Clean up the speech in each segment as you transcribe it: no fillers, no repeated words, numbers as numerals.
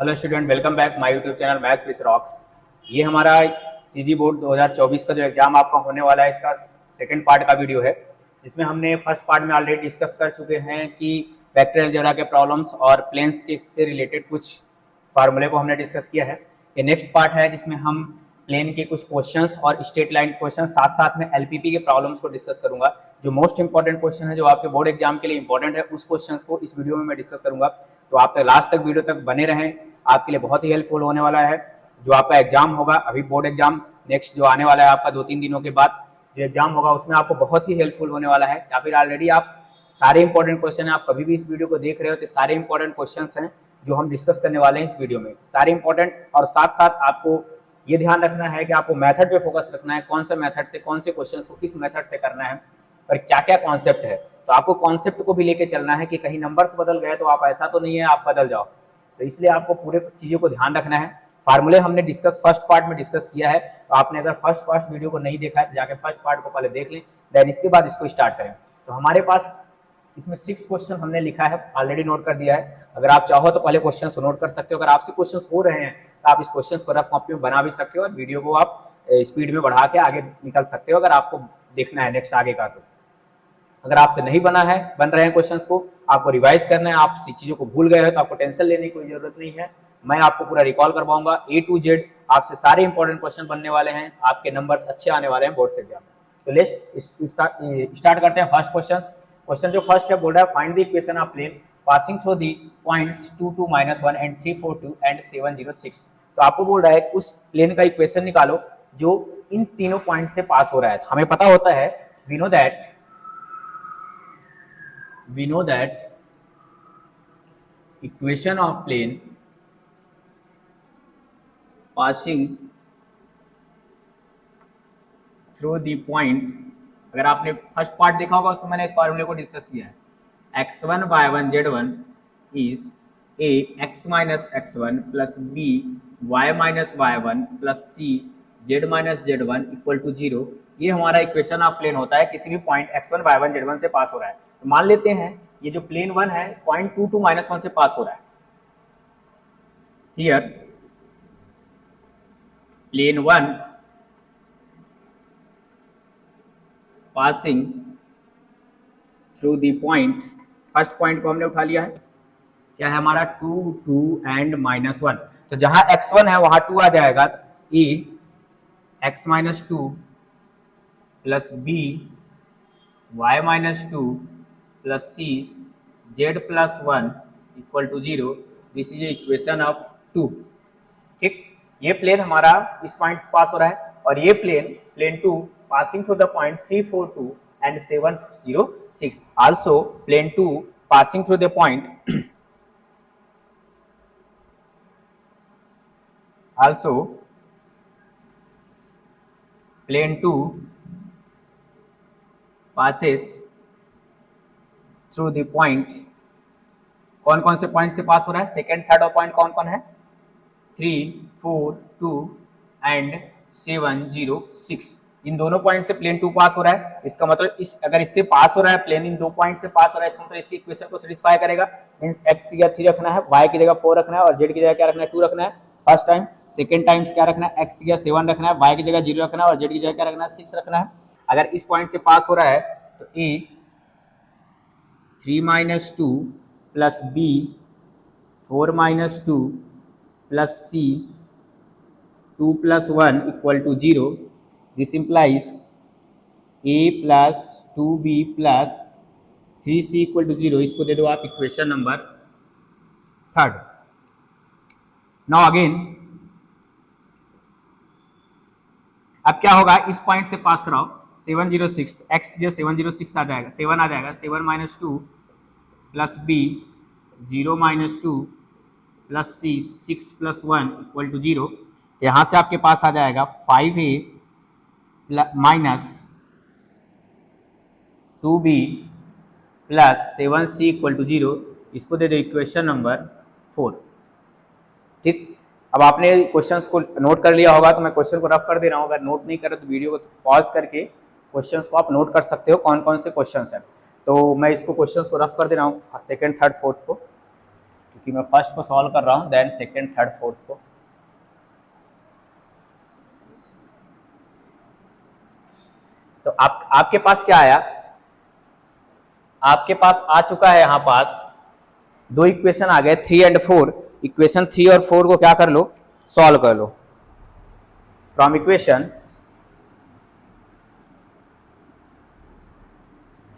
Hello student, welcome back my YouTube channel maths with rocks. ये हमारा CG board 2024 का जो एग्जाम आपका होने वाला है, इसका सेकंड पार्ट का वीडियो है, जिसमें हमने फर्स्ट पार्ट में ऑलरेडी डिस्कस कर चुके हैं कि वेक्टर अलजेब्रा के प्रॉब्लम्स और प्लेन्स के से रिलेटेड कुछ फार्मूले को हमने डिस्कस किया है। ये नेक्स्ट पार्ट है जिसमें हम प्लेन के कुछ क्वेश्चंस और स्ट्रेट लाइन क्वेश्चन साथ साथ में एलपीपी के प्रॉब्लम्स को डिस्कस करूंगा। जो मोस्ट इंपॉर्टेंट क्वेश्चन है, जो आपके बोर्ड एग्जाम के लिए इंपॉर्टेंट है, उस क्वेश्चंस को इस वीडियो में मैं डिस्कस करूंगा। तो आप लास्ट तक वीडियो तक बने रहें, आपके लिए बहुत ही हेल्पफुल होने वाला है। जो आपका एग्जाम होगा, अभी बोर्ड एग्जाम नेक्स्ट जो आने वाला है आपका 2-3 दिनों के बाद जो एग्जाम होगा, उसमें आपको बहुत ही हेल्पफुल होने वाला है। या फिर ऑलरेडी आप सारे इंपॉर्टेंट क्वेश्चन है, आप कभी भी इस वीडियो को देख रहे हो तो सारे इंपॉर्टेंट क्वेश्चन हैं जो हम डिस्कस करने वाले हैं इस वीडियो में, सारे इंपॉर्टेंट। और साथ साथ आपको ये ध्यान रखना है कि आपको मेथड पे फोकस रखना है, कौन से मेथड से कौन से क्वेश्चन को किस मेथड से करना है और क्या क्या कॉन्सेप्ट है। तो आपको कॉन्सेप्ट को भी लेके चलना है कि कहीं नंबर्स बदल गए तो आप ऐसा तो नहीं है आप बदल जाओ। तो इसलिए आपको पूरे चीज़ों को ध्यान रखना है। फार्मूले हमने डिस्कस फर्स्ट पार्ट में डिस्कस किया है, तो आपने अगर फर्स्ट वीडियो को नहीं देखा है तो जाके फर्स्ट पार्ट को पहले देख लें, देन इसके बाद इसको स्टार्ट करें। तो हमारे पास इसमें 6 क्वेश्चन हमने लिखा है, ऑलरेडी नोट कर दिया है। अगर आप चाहो तो पहले क्वेश्चन को नोट कर सकते हो। अगर आपसे क्वेश्चन हो रहे हैं तो आप इस क्वेश्चन को रफ कॉपी में बना भी सकते हो और वीडियो को आप स्पीड में बढ़ा के आगे निकल सकते हो, अगर आपको देखना है नेक्स्ट आगे का। तो अगर आपसे नहीं बन रहे हैं क्वेश्चंस को, आपको रिवाइज करना है, आप चीज़ों को भूल गए हो तो आपको टेंशन लेने की कोई जरूरत नहीं है। मैं आपको पूरा रिकॉल करवाऊंगा A to Z, आपसे सारे इंपॉर्टेंट क्वेश्चन बनने वाले हैं, आपके नंबर्स अच्छे आने वाले हैं बोर्ड से एग्जाम में। तो लेट्स स्टार्ट करते हैं फर्स्ट क्वेश्चन। क्वेश्चन जो फर्स्ट है बोल रहा है find the equation of plane passing through the points 2, 2, -1 and 3, 4, 2 and 7, 0, 6। तो आपको बोल रहा है उस प्लेन का इक्वेशन निकालो जो इन तीनों पॉइंट से पास हो रहा है। हमें पता होता है, we know that equation of plane passing through the point, अगर आपने फर्स्ट पार्ट देखा होगा उसमें मैंने इस फॉर्मूले को डिस्कस किया है। x1 y1 z1 is a x minus x1 plus b y minus y1 plus c z minus z1 equal to 0। ये हमारा इक्वेशन ऑफ प्लेन होता है, किसी भी पॉइंट x1 y1 z1 से पास हो रहा है। तो मान लेते हैं ये जो प्लेन 1 है पॉइंट 2, 2, -1 से पास हो रहा है। Here plane 1 passing through the point, first point को हमने उठा लिया है, क्या है हमारा 2, 2 एंड -1। तो जहां x1 है वहां 2 आ जाएगा, तो e x minus 2 plus b y minus 2 plus c z plus 1 equal to 0। This is equation of 2। ठीक, ये प्लेन हमारा इस पॉइंट से पास हो रहा है और ये plane 2 passing through the point 3, 4, 2 and 7, 0, 6। Also plane 2 passing through the point also plane 2 passes through the point, कौन कौन से पॉइंट से पास हो रहा है, सेकेंड थर्ड और पॉइंट कौन कौन है, 3, 4, 2 एंड 7, 0, 6। इन दोनों पॉइंट से प्लेन 2 पास हो रहा है। इसका मतलब अगर इससे पास हो रहा है प्लेन, इन दो पॉइंट से पास हो रहा है, इसका मतलब इसकी इक्वेशन को सेटिस्फाई करेगा। मींस x की जगह 3 रखना है, y की जगह 4 रखना है और z की जगह क्या रखना है, 2 रखना है फर्स्ट टाइम। सेकेंड टाइम क्या रखना है, x की जगह 7 रखना है, y की जगह 0 रखना है और z की जगह क्या रखना है, 6 रखना है। अगर इस पॉइंट से पास हो रहा है तो a 3 - 2 plus b 4 - 2 plus c 2 + 1 equal to 0। This implies a plus 2b plus 3c equal to 0। इसको दे दो आप equation number third. Now again अब क्या होगा, इस पॉइंट से पास कराओ 7, 0, 6, x जो 7, 0, 6 आ जाएगा, 7 आ जाएगा, 7 - 2 plus b 0 - 2 plus c 6 + 1 equal to 0। यहाँ से आपके पास आ जाएगा 5a minus 2b plus 7c equal to 0। इसको दे दो इक्वेशन नंबर 4। ठीक, अब आपने क्वेश्चंस को नोट कर लिया होगा, तो मैं क्वेश्चन को रफ कर दे रहा हूँ। अगर नोट नहीं करे तो वीडियो को पॉज करके क्वेश्चंस को आप नोट कर सकते हो, कौन कौन से क्वेश्चंस हैं। तो मैं इसको क्वेश्चंस को रफ कर दे रहा हूँ, सेकेंड, थर्ड, फोर्थ को। क्योंकि मैं फर्स्ट को सॉल्व कर रहा हूँ, देन सेकेंड, थर्ड, फोर्थ को। तो आपके पास क्या आया, आपके पास आ चुका है यहाँ पास दो इक्वेशन आ गए 3 एंड 4। इक्वेशन 3 और 4 को क्या कर लो, सॉल्व कर लो। From equation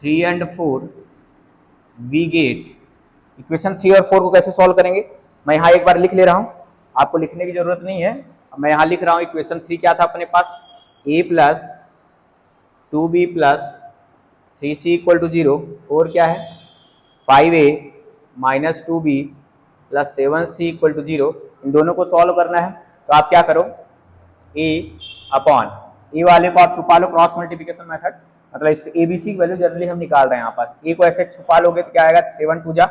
3 and 4 we get, equation 3 और 4 को कैसे सॉल्व करेंगे, मैं यहाँ एक बार लिख ले रहा हूँ, आपको लिखने की जरूरत नहीं है। मैं यहाँ लिख रहा हूँ, इक्वेशन 3 क्या था अपने पास, a plus 2b plus 3c equal to 0। 4 क्या है, 5a minus 2b plus 7c equal to 0। इन दोनों को सॉल्व करना है, तो आप क्या करो, a अपॉन ए वाले को आप छुपा लो क्रॉस मल्टीप्लिकेशन मेथड, मतलब इसको एबीसी की वैल्यू जनरली हम निकाल रहे हैं यहाँ पास। ए को ऐसे छुपा लोगे तो क्या आएगा, 7 टू जा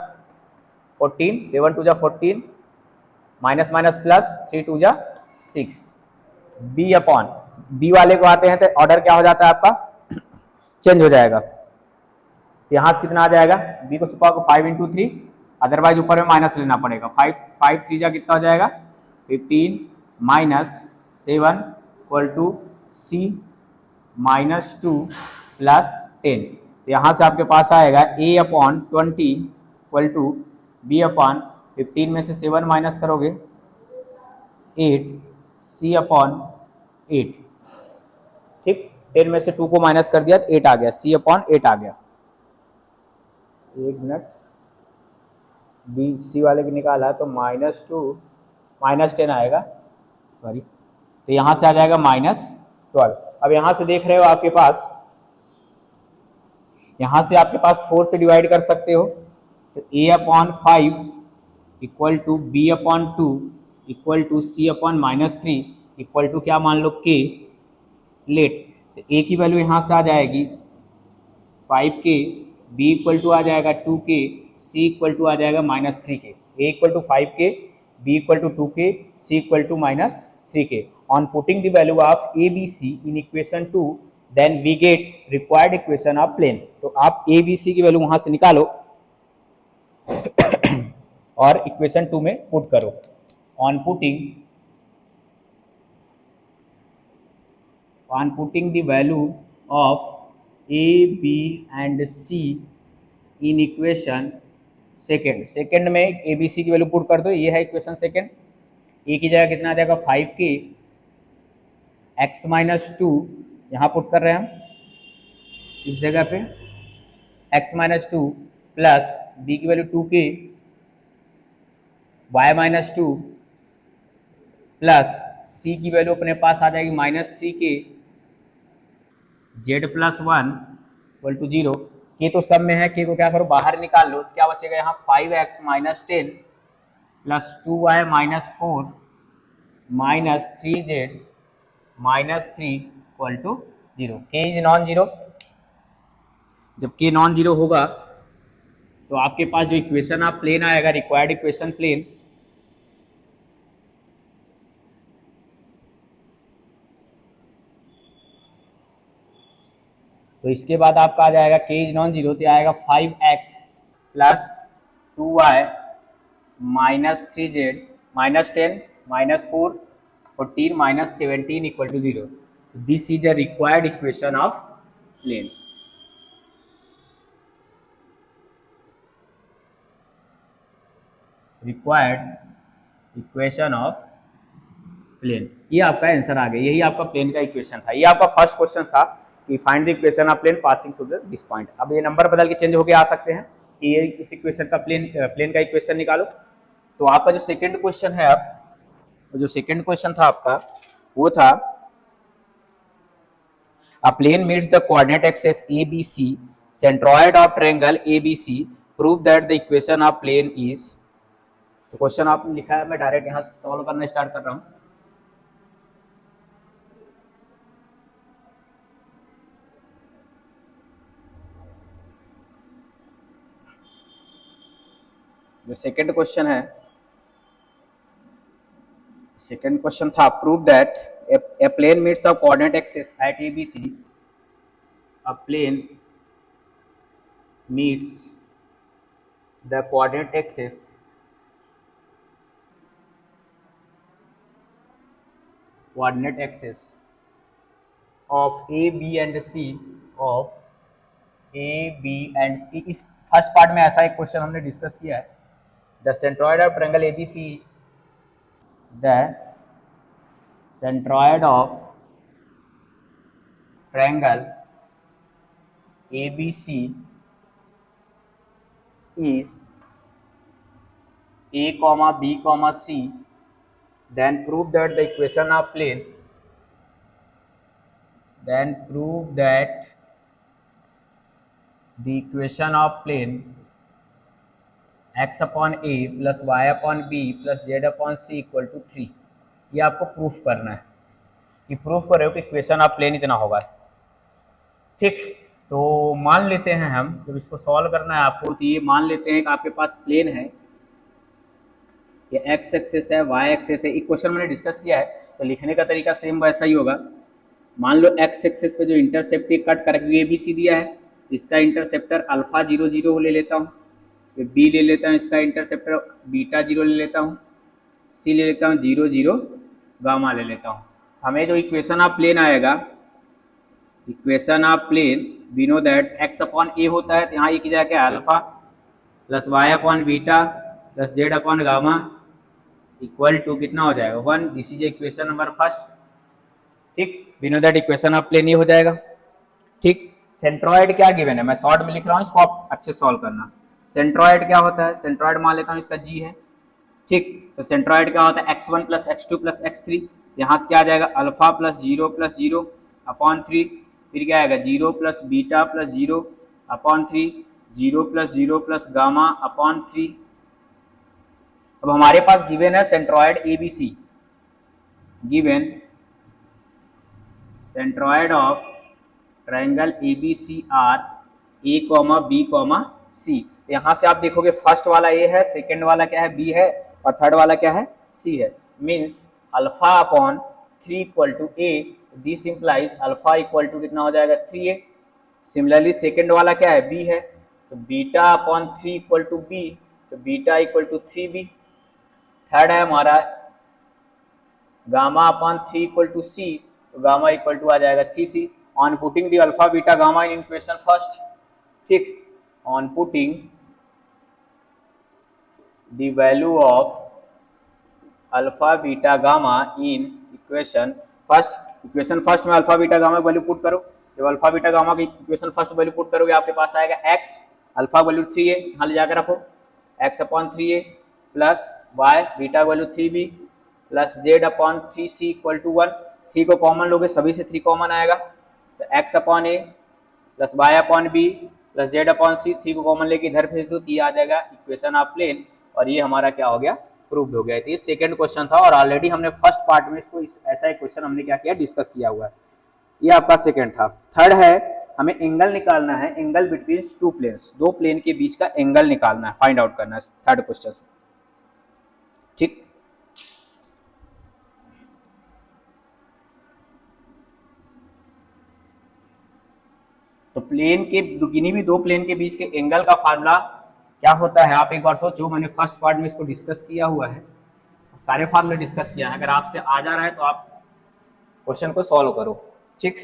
14, 7 टू जा 14 माइनस माइनस प्लस 3 टू जा 6। बी अपॉन बी वाले को आते हैं तो ऑर्डर क्या हो जाता है आपका, चेंज हो जाएगा। तो यहाँ से कितना आ जाएगा, बी को छुपाओ 5 इंटू 3, अदरवाइज ऊपर में माइनस लेना पड़ेगा। 5 3 जा कितना हो जाएगा 15 minus 7 equal to C minus 2 plus 10। तो यहाँ से आपके पास आएगा a upon 20 equal to B upon 15 में से 7 माइनस करोगे 8, सी अपॉन 8। ठीक, 10 में से 2 को माइनस कर दिया तो 8 आ गया, सी अपॉन 8 आ गया। एक मिनट, बी सी वाले की निकाला तो -2 -10 आएगा, सॉरी, तो यहाँ से आ जाएगा -12। अब यहाँ से देख रहे हो आपके पास, यहाँ से आपके पास 4 से डिवाइड कर सकते हो, तो a upon 5 equal to B upon 2 equal to C upon -3 equal to क्या मान लो k लेट। तो a की वैल्यू यहाँ से आ जाएगी 5k, b इक्वल टू आ जाएगा 2k, c इक्वल टू आ जाएगा -3k। a equal to 5k, b equal to 2k, c equal to -3k। On putting the value of a b c in equation 2 then we get required equation of plane. तो आप a b c की value वहां से निकालो और equation 2 में put करो। On putting the value of a b and c in equation second में ए बी सी की वैल्यू पुट कर दो, ये है इक्वेशन सेकेंड। ए की जगह कितना आ जाएगा 5k, x माइनस 2 यहाँ पुट कर रहे हैं हम इस जगह पे, x माइनस 2 प्लस b की value 2k, y minus 2 plus c की वैल्यू अपने पास आ जाएगी -3k, z plus 1 equal to 0। के तो सब में है, के को क्या करो बाहर निकाल लो, क्या बचेगा यहाँ 5x minus 10 plus 2y minus 4 minus 3z minus 3 equal to 0। K is non zero, जब के नॉन जीरो होगा तो आपके पास जो इक्वेशन आप प्लेन आएगा, रिक्वायर्ड इक्वेशन प्लेन, तो इसके बाद आपका आ जाएगा के इज नॉन जीरो, तो आएगा 5x plus 2y minus 3z minus 10 minus 4 14 minus 17 equal to 0। This is a required equation of plane. Required equation of plane, ये आपका आंसर आ गया, यही आपका प्लेन का इक्वेशन था। ये आपका फर्स्ट क्वेश्चन था कि find the equation of plane passing through this point. अब ये नंबर बदल के चेंज होके आ सकते हैं कि ये इस इक्वेशन का प्लेन का इक्वेशन निकालो। तो आपका जो सेकंड क्वेश्चन है, अब जो सेकंड क्वेश्चन था आपका वो था a plane meets the coordinate axis ABC, centroid of triangle ABC, prove that the equation of plane is। तो क्वेश्चन आपने लिखा है, मैं डायरेक्ट यहाँ सॉल्व करना स्टार्ट कर रहा हूँ। जो सेकंड क्वेश्चन है, सेकंड क्वेश्चन था prove that a plane meets the coordinate axis at ABC, a plane meets the coordinate axis coordinate axis of A b and c, of A b and c. इस first part में ऐसा एक question हमने discuss किया है, the centroid of triangle ABC, the centroid of triangle ABC is A, B, C, then prove that the equation of plane, then prove that the equation of plane x upon A plus y upon B plus z upon C equal to 3। ये आपको proof करना है कि proof कर रहे हो कि equation of plane इतना होगा। ठीक, तो मान लेते हैं हम, जब इसको सॉल्व करना है आपको, तो ये मान लेते हैं कि आपके पास प्लेन है, ये एक्स एक्सेस है, वाई एक्सेस है। एक क्वेश्चन मैंने डिस्कस किया है, तो लिखने का तरीका सेम वैसा ही होगा। मान लो एक्स एक्सेस पे जो इंटरसेप्ट कट करके ए बी सी दिया है, इसका इंटरसेप्टर अल्फा 0 0 ले लेता हूँ, फिर बी ले लेता हूँ, इसका इंटरसेप्टर बीटा 0 ले लेता हूँ, सी ले लेता हूँ 0 0 गामा ले लेता हूँ। हमें जो इक्वेशन ऑफ प्लेन आएगा, equation of plane we know that x upon a होता है, तो यहाँ ये की जाए क्या, alpha plus y upon beta plus z upon gamma equal to कितना हो जाएगा 1। This is equation number first. ठीक, we know that equation of plane ये हो जाएगा। ठीक, सेंट्रॉयड क्या गिवन है, मैं शॉर्ट में लिख रहा हूँ, इसको आप अच्छे सॉल्व करना। सेंट्रॉयड क्या होता है, सेंट्रॉयड मान लेता हूँ इसका जी है। ठीक, तो सेंट्रॉयड क्या होता है, x1 plus x2 plus x3, यहाँ से क्या आ जाएगा अल्फा प्लस 0 अपॉन 3, फिर क्या आएगा 0 plus beta plus 0 upon 3, 0 plus gamma upon 3। अब हमारे पास गिवन है centroid ABC, given centroid of triangle ABC are A, B, C। यहाँ से आप देखोगे फर्स्ट वाला A है, सेकेंड वाला क्या है B है, और थर्ड वाला क्या है C है। Means alpha upon 3 equal to A, this implies alpha equal to कितना हो जाएगा 3A। सिमिलरली सेकेंड वाला क्या है B है, तो beta upon 3 equal to B, तो beta equal to 3B। Third है हमारा gamma upon 3 equal to C, तो गामा इक्वल टू आ जाएगा 3C। On putting the alpha beta gamma in equation first. ठीक, on putting the value of alpha beta gamma in equation first, equation first में alpha beta gamma value put करो। जब alpha beta gamma की equation first value put करोगे, आपके पास आएगा x, alpha value 3a, यहाँ ले जाकर रखो, x upon 3a plus y beta value 3b plus z upon 3c equal to 1। 3 को कॉमन लोगे, सभी से 3 कॉमन आएगा, तो x अपॉन a प्लस y अपॉन b plus z upon c. 3 को कॉमन लेके इधर भेज दो, तो ये आ जाएगा इक्वेशन ऑफ प्लेन, और ये हमारा क्या हो गया, प्रूव्ड हो गया। तो ये सेकंड क्वेश्चन था, और ऑलरेडी हमने फर्स्ट पार्ट में इसको ऐसा एक क्वेश्चन हमने क्या किया, डिस्कस किया हुआ है। ये आपका सेकंड था। थर्ड है, हमें एंगल निकालना है, एंगल बिटवीन टू प्लेन्स, दो प्लेन के बीच का एंगल निकालना है, फाइंड आउट करना है, थर्ड क्वेश्चन। ठीक, तो प्लेन के किन्हीं भी दो प्लेन के बीच के एंगल का फार्मूला क्या होता है, आप एक बार सोचो। मैंने फर्स्ट पार्ट में इसको डिस्कस किया हुआ है, सारे फार्मूले डिस्कस किया है। अगर आपसे आ जा रहा है तो आप क्वेश्चन को सॉल्व करो। ठीक,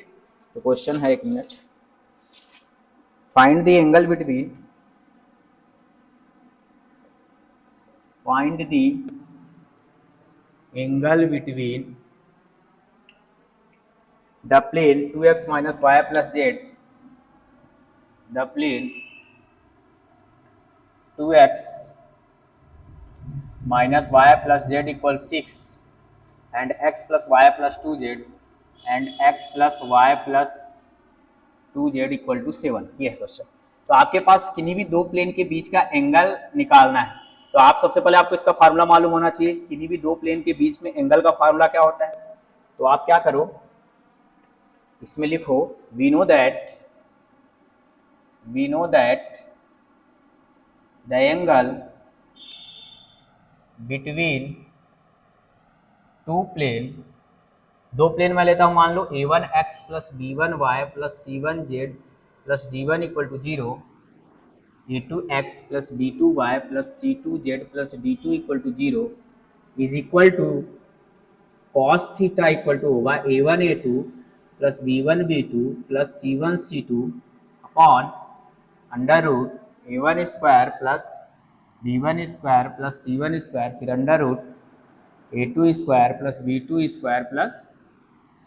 तो क्वेश्चन है, एक minute, find the angle between, find the angle between the plane 2x minus Y plus Z, the plane 2x minus y plus z equals 6 and x plus y plus 2z and x plus y plus 2z equal to 7। ये है question. तो आपके पास किन्हीं भी दो plane के बीच का angle निकालना है, तो आप सबसे पहले आपको इसका फार्मूला मालूम होना चाहिए। किन्हीं भी दो प्लेन के बीच में एंगल का फार्मूला क्या होता है, तो आप क्या करो, इसमें लिखो we know that the angle between two plane, दो प्लेन में लेता हूं, मान लो a1x plus b1y plus c1z plus d1 equal to 0, a2x plus b2y plus c2z plus d2 equal to 0 is equal to cos theta equal to होगा a1 a2 plus b1 b2 plus c1 c2 upon under root a1 square plus b1 square plus c1 square, फिर under root a2 square plus b2 square plus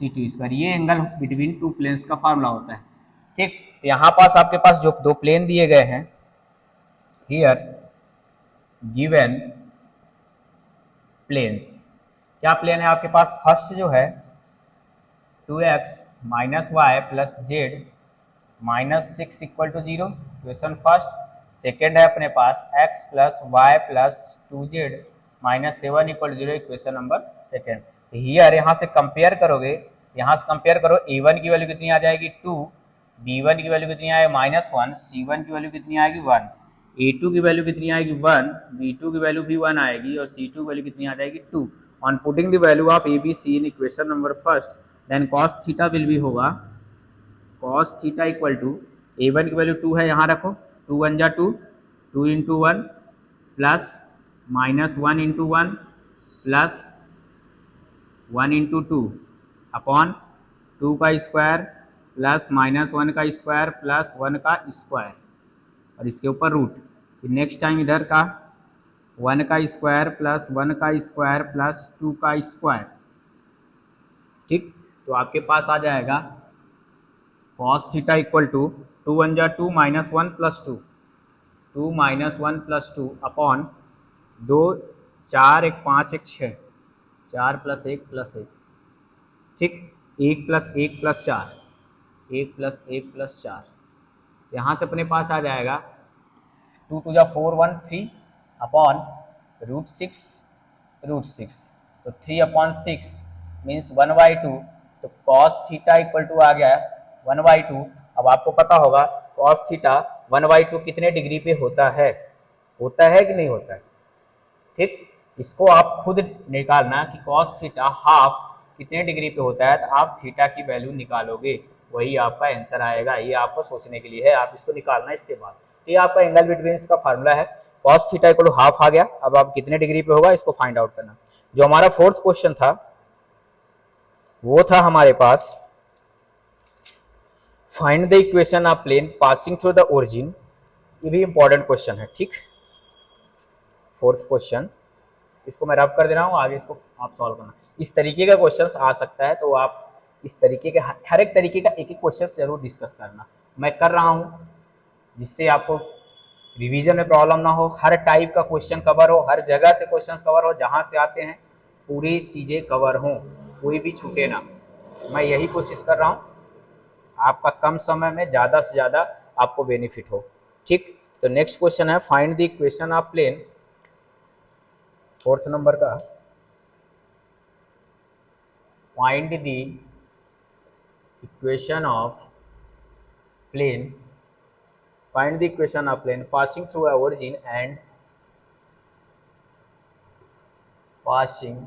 c2 square. ये angle between two planes का formula होता है। ठीक, यहाँ पास आपके पास जो दो प्लेन दिए गए हैं, हियर गिवन प्लेन्स, क्या प्लेन है आपके पास? फर्स्ट जो है 2x minus Y plus Z minus 6 equal to 0, question first. Second है अपने पास x plus Y plus 2z minus 7 equal to 0, equation number second. तो हियर यहाँ से कंपेयर करोगे, यहाँ से कंपेयर करो, a1 की वैल्यू कितनी आ जाएगी 2, b1 की वैल्यू कितनी आएगी -1, c1 की वैल्यू कितनी आएगी 1, a2 की वैल्यू कितनी आएगी 1, b2 की वैल्यू भी 1 आएगी और c2 की वैल्यू कितनी आ जाएगी 2। On putting the value of A B C in equation number first, then cos theta will भी होगा cos theta equal to a1 की वैल्यू 2 है, यहाँ रखो, 2 1 जा 2, 2 into 1 plus -1 into 1 plus 1 into 2 upon 2 का स्क्वायर प्लस -1 का स्क्वायर प्लस 1 का स्क्वायर और इसके ऊपर रूट। फिर नेक्स्ट टाइम इधर का 1 का स्क्वायर प्लस 1 का स्क्वायर प्लस 2 का स्क्वायर। ठीक, तो आपके पास आ जाएगा कॉस थीटा इक्वल टू 2 1 जा 2 -1 plus 2, 2 -1 plus 2 upon 2 4 1 5 1 6, 4 plus 1 plus 1। ठीक, 1 प्लस 1 प्लस 4, 1 प्लस 1 प्लस 4, यहाँ से अपने पास आ जाएगा 2 2 जा 4 1 3 अपॉन √6, तो 3 अपॉन 6 मीन्स 1/2, तो कॉस थीटा इक्वल टू आ गया 1/2। अब आपको पता होगा कॉस थीटा 1/2 कितने डिग्री पे होता है कि नहीं होता है? ठीक, इसको आप खुद निकालना कि कॉस थीटा हाफ कितने डिग्री पे होता है, तो आप थीटा की वैल्यू निकालोगे, वही आपका आंसर आएगा। ये आपको सोचने के लिए है, आप इसको निकालना इसके बाद। ये आपका एंगल बिटवीन का फार्मूला है, cos theta equal to half आ गया। अब आप कितने डिग्री पे होगा इसको फाइंड आउट करना। जो हमारा फोर्थ क्वेश्चन था वो था हमारे पास find the equation of plane passing through the origin. ये भी इंपॉर्टेंट क्वेश्चन है। ठीक, फोर्थ क्वेश्चन, इसको मैं रब कर दे रहा हूँ, आगे इसको आप सॉल्व करना। इस तरीके का क्वेश्चन आ सकता है, तो आप इस तरीके के हर एक तरीके का एक एक क्वेश्चन जरूर डिस्कस करना। मैं कर रहा हूँ जिससे आपको रिवीजन में प्रॉब्लम ना हो, हर टाइप का क्वेश्चन कवर हो, हर जगह से क्वेश्चंस कवर हो, जहाँ से आते हैं पूरी चीज़ें कवर हों, कोई भी छूटे ना। मैं यही कोशिश कर रहा हूँ आपका कम समय में ज़्यादा से ज़्यादा आपको बेनिफिट हो। ठीक, तो नेक्स्ट क्वेश्चन है find the equation of plane, fourth number का, find the equation of plane, find the equation of plane passing through a origin and passing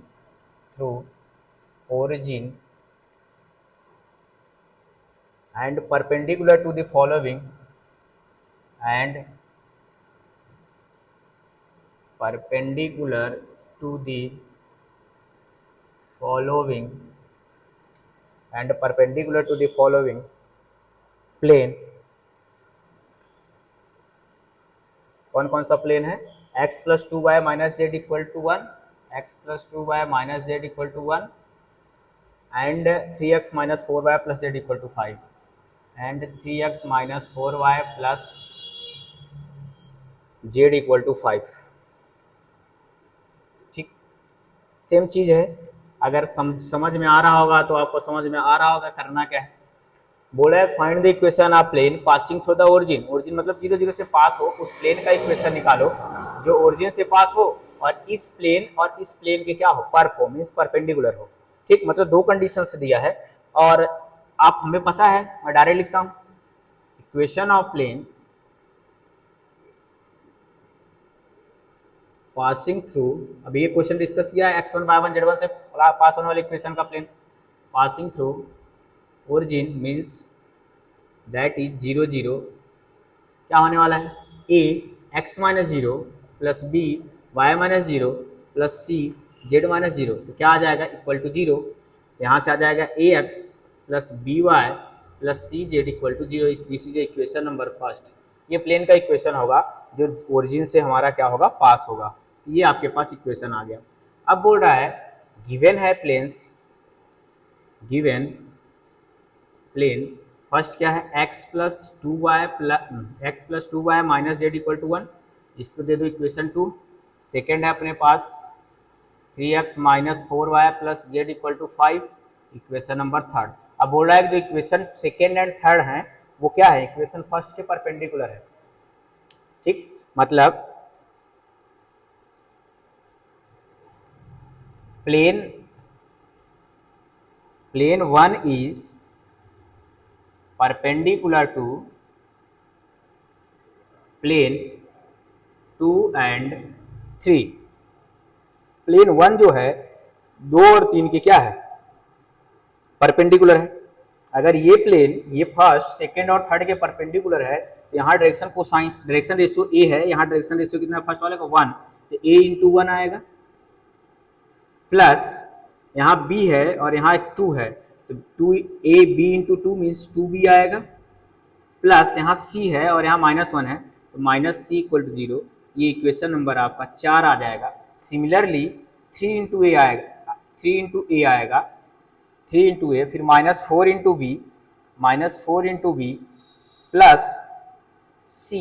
through origin and perpendicular to the following and perpendicular to the following and perpendicular to the following plane। कौन कौन सा plane है? x plus 2y minus Z equal to 1, x plus 2y minus Z equal to 1 and 3x minus 4y plus Z equal to 5 and 3x minus 4y plus Z equal to 5। ठीक, same चीज़ है। अगर समझ में आ रहा होगा तो आपको समझ में आ रहा होगा करना क्या है। बोला है find the equation of plane passing through the origin, origin मतलब 0 0 से पास हो, उस प्लेन का इक्वेशन निकालो जो ओरिजिन से पास हो और इस प्लेन के क्या हो, परप हो, मीन्स परपेंडिकुलर हो। ठीक, मतलब दो कंडीशन से दिया है और आप हमें पता है, मैं डायरेक्ट लिखता हूँ equation of plane passing through, अभी ये क्वेश्चन डिस्कस किया है x1 y1 z1 से पास होने वाले इक्वेशन का plane passing through origin means that is 0 0, क्या होने वाला है, a x minus 0 plus b y minus 0 plus c Z minus zero, तो क्या आ जाएगा इक्वल टू जीरो। यहाँ से आ जाएगा a x plus b y plus c z equal to zero. This is equation number first. ये plane का इक्वेशन होगा जो ओरिजिन से हमारा क्या होगा, पास होगा। ये आपके पास इक्वेशन आ गया। अब बोल रहा है गिवन है प्लेन्स, गिवन प्लेन फर्स्ट क्या है X plus two Y minus Z equal to one, इसको दे दो इक्वेशन टू। सेकेंड है अपने पास 3x minus four Y plus Z equal to five, equation number third. अब बोल रहा है कि जो इक्वेशन सेकेंड एंड थर्ड है वो क्या है, इक्वेशन फर्स्ट के परपेंडिकुलर है। ठीक, मतलब plane plane one is perpendicular to plane two and three. Plane one जो है दो और तीन के क्या है, परपेंडिकुलर है। अगर ये प्लेन ये फर्स्ट सेकेंड और थर्ड के परपेंडिकुलर है तो यहाँ direction cosine direction ratio A है, यहाँ डायरेक्शन रेशियो कितना है फर्स्ट वाले का वन, तो ए इंटू वन आएगा, प्लस यहाँ बी है और यहाँ एक टू है तो two A B into two means two B आएगा, प्लस यहाँ सी है और यहाँ माइनस वन है तो minus C equal to zero. ये इक्वेशन नंबर आपका चार आ जाएगा। सिमिलरली थ्री इंटू ए आएगा, थ्री इंटू ए आएगा, थ्री इंटू ए, फिर minus four into B, minus four into B plus C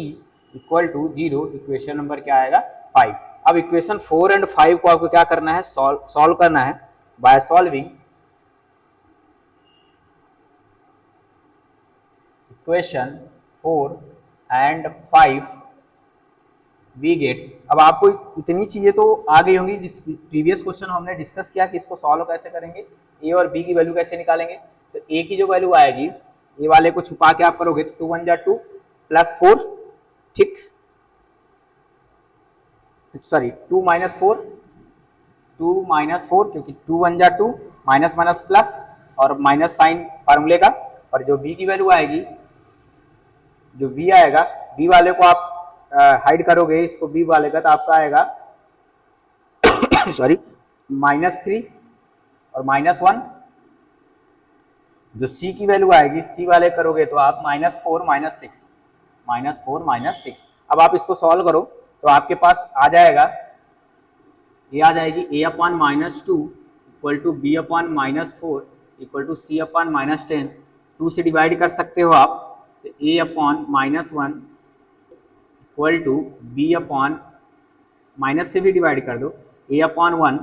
equal to zero. Equation number क्या आएगा, फाइव। अब इक्वेशन फोर एंड फाइव को आपको क्या करना है, सॉल्व करना है by solving equation four and five we get. अब आपको इतनी चीजें तो आ गई होंगी, जिस प्रीवियस क्वेश्चन हमने डिस्कस किया कि इसको सॉल्व कैसे करेंगे, ए और बी की वैल्यू कैसे निकालेंगे। तो ए की जो वैल्यू आएगी, ए वाले को छुपा के आप करोगे तो टू वन जा टू प्लस फोर, ठीक, sorry two minus four, two minus four क्योंकि टू वन जा टू, माइनस माइनस प्लस और माइनस साइन फार्मूले का। और जो बी की वैल्यू आएगी, जो बी आएगा, बी वाले को आप हाइड करोगे इसको बी वाले का तो आपका आएगा सॉरी माइनस थ्री और माइनस वन। जो सी की वैल्यू आएगी, सी वाले करोगे तो आप minus four minus six, minus four minus six. अब आप इसको सॉल्व करो तो आपके पास आ जाएगा, ये आ जाएगी a upon minus two equal to B upon minus four equal to C upon minus ten. Two से डिवाइड कर सकते हो आप तो a upon minus one equal to B upon, minus से भी डिवाइड कर दो, a upon one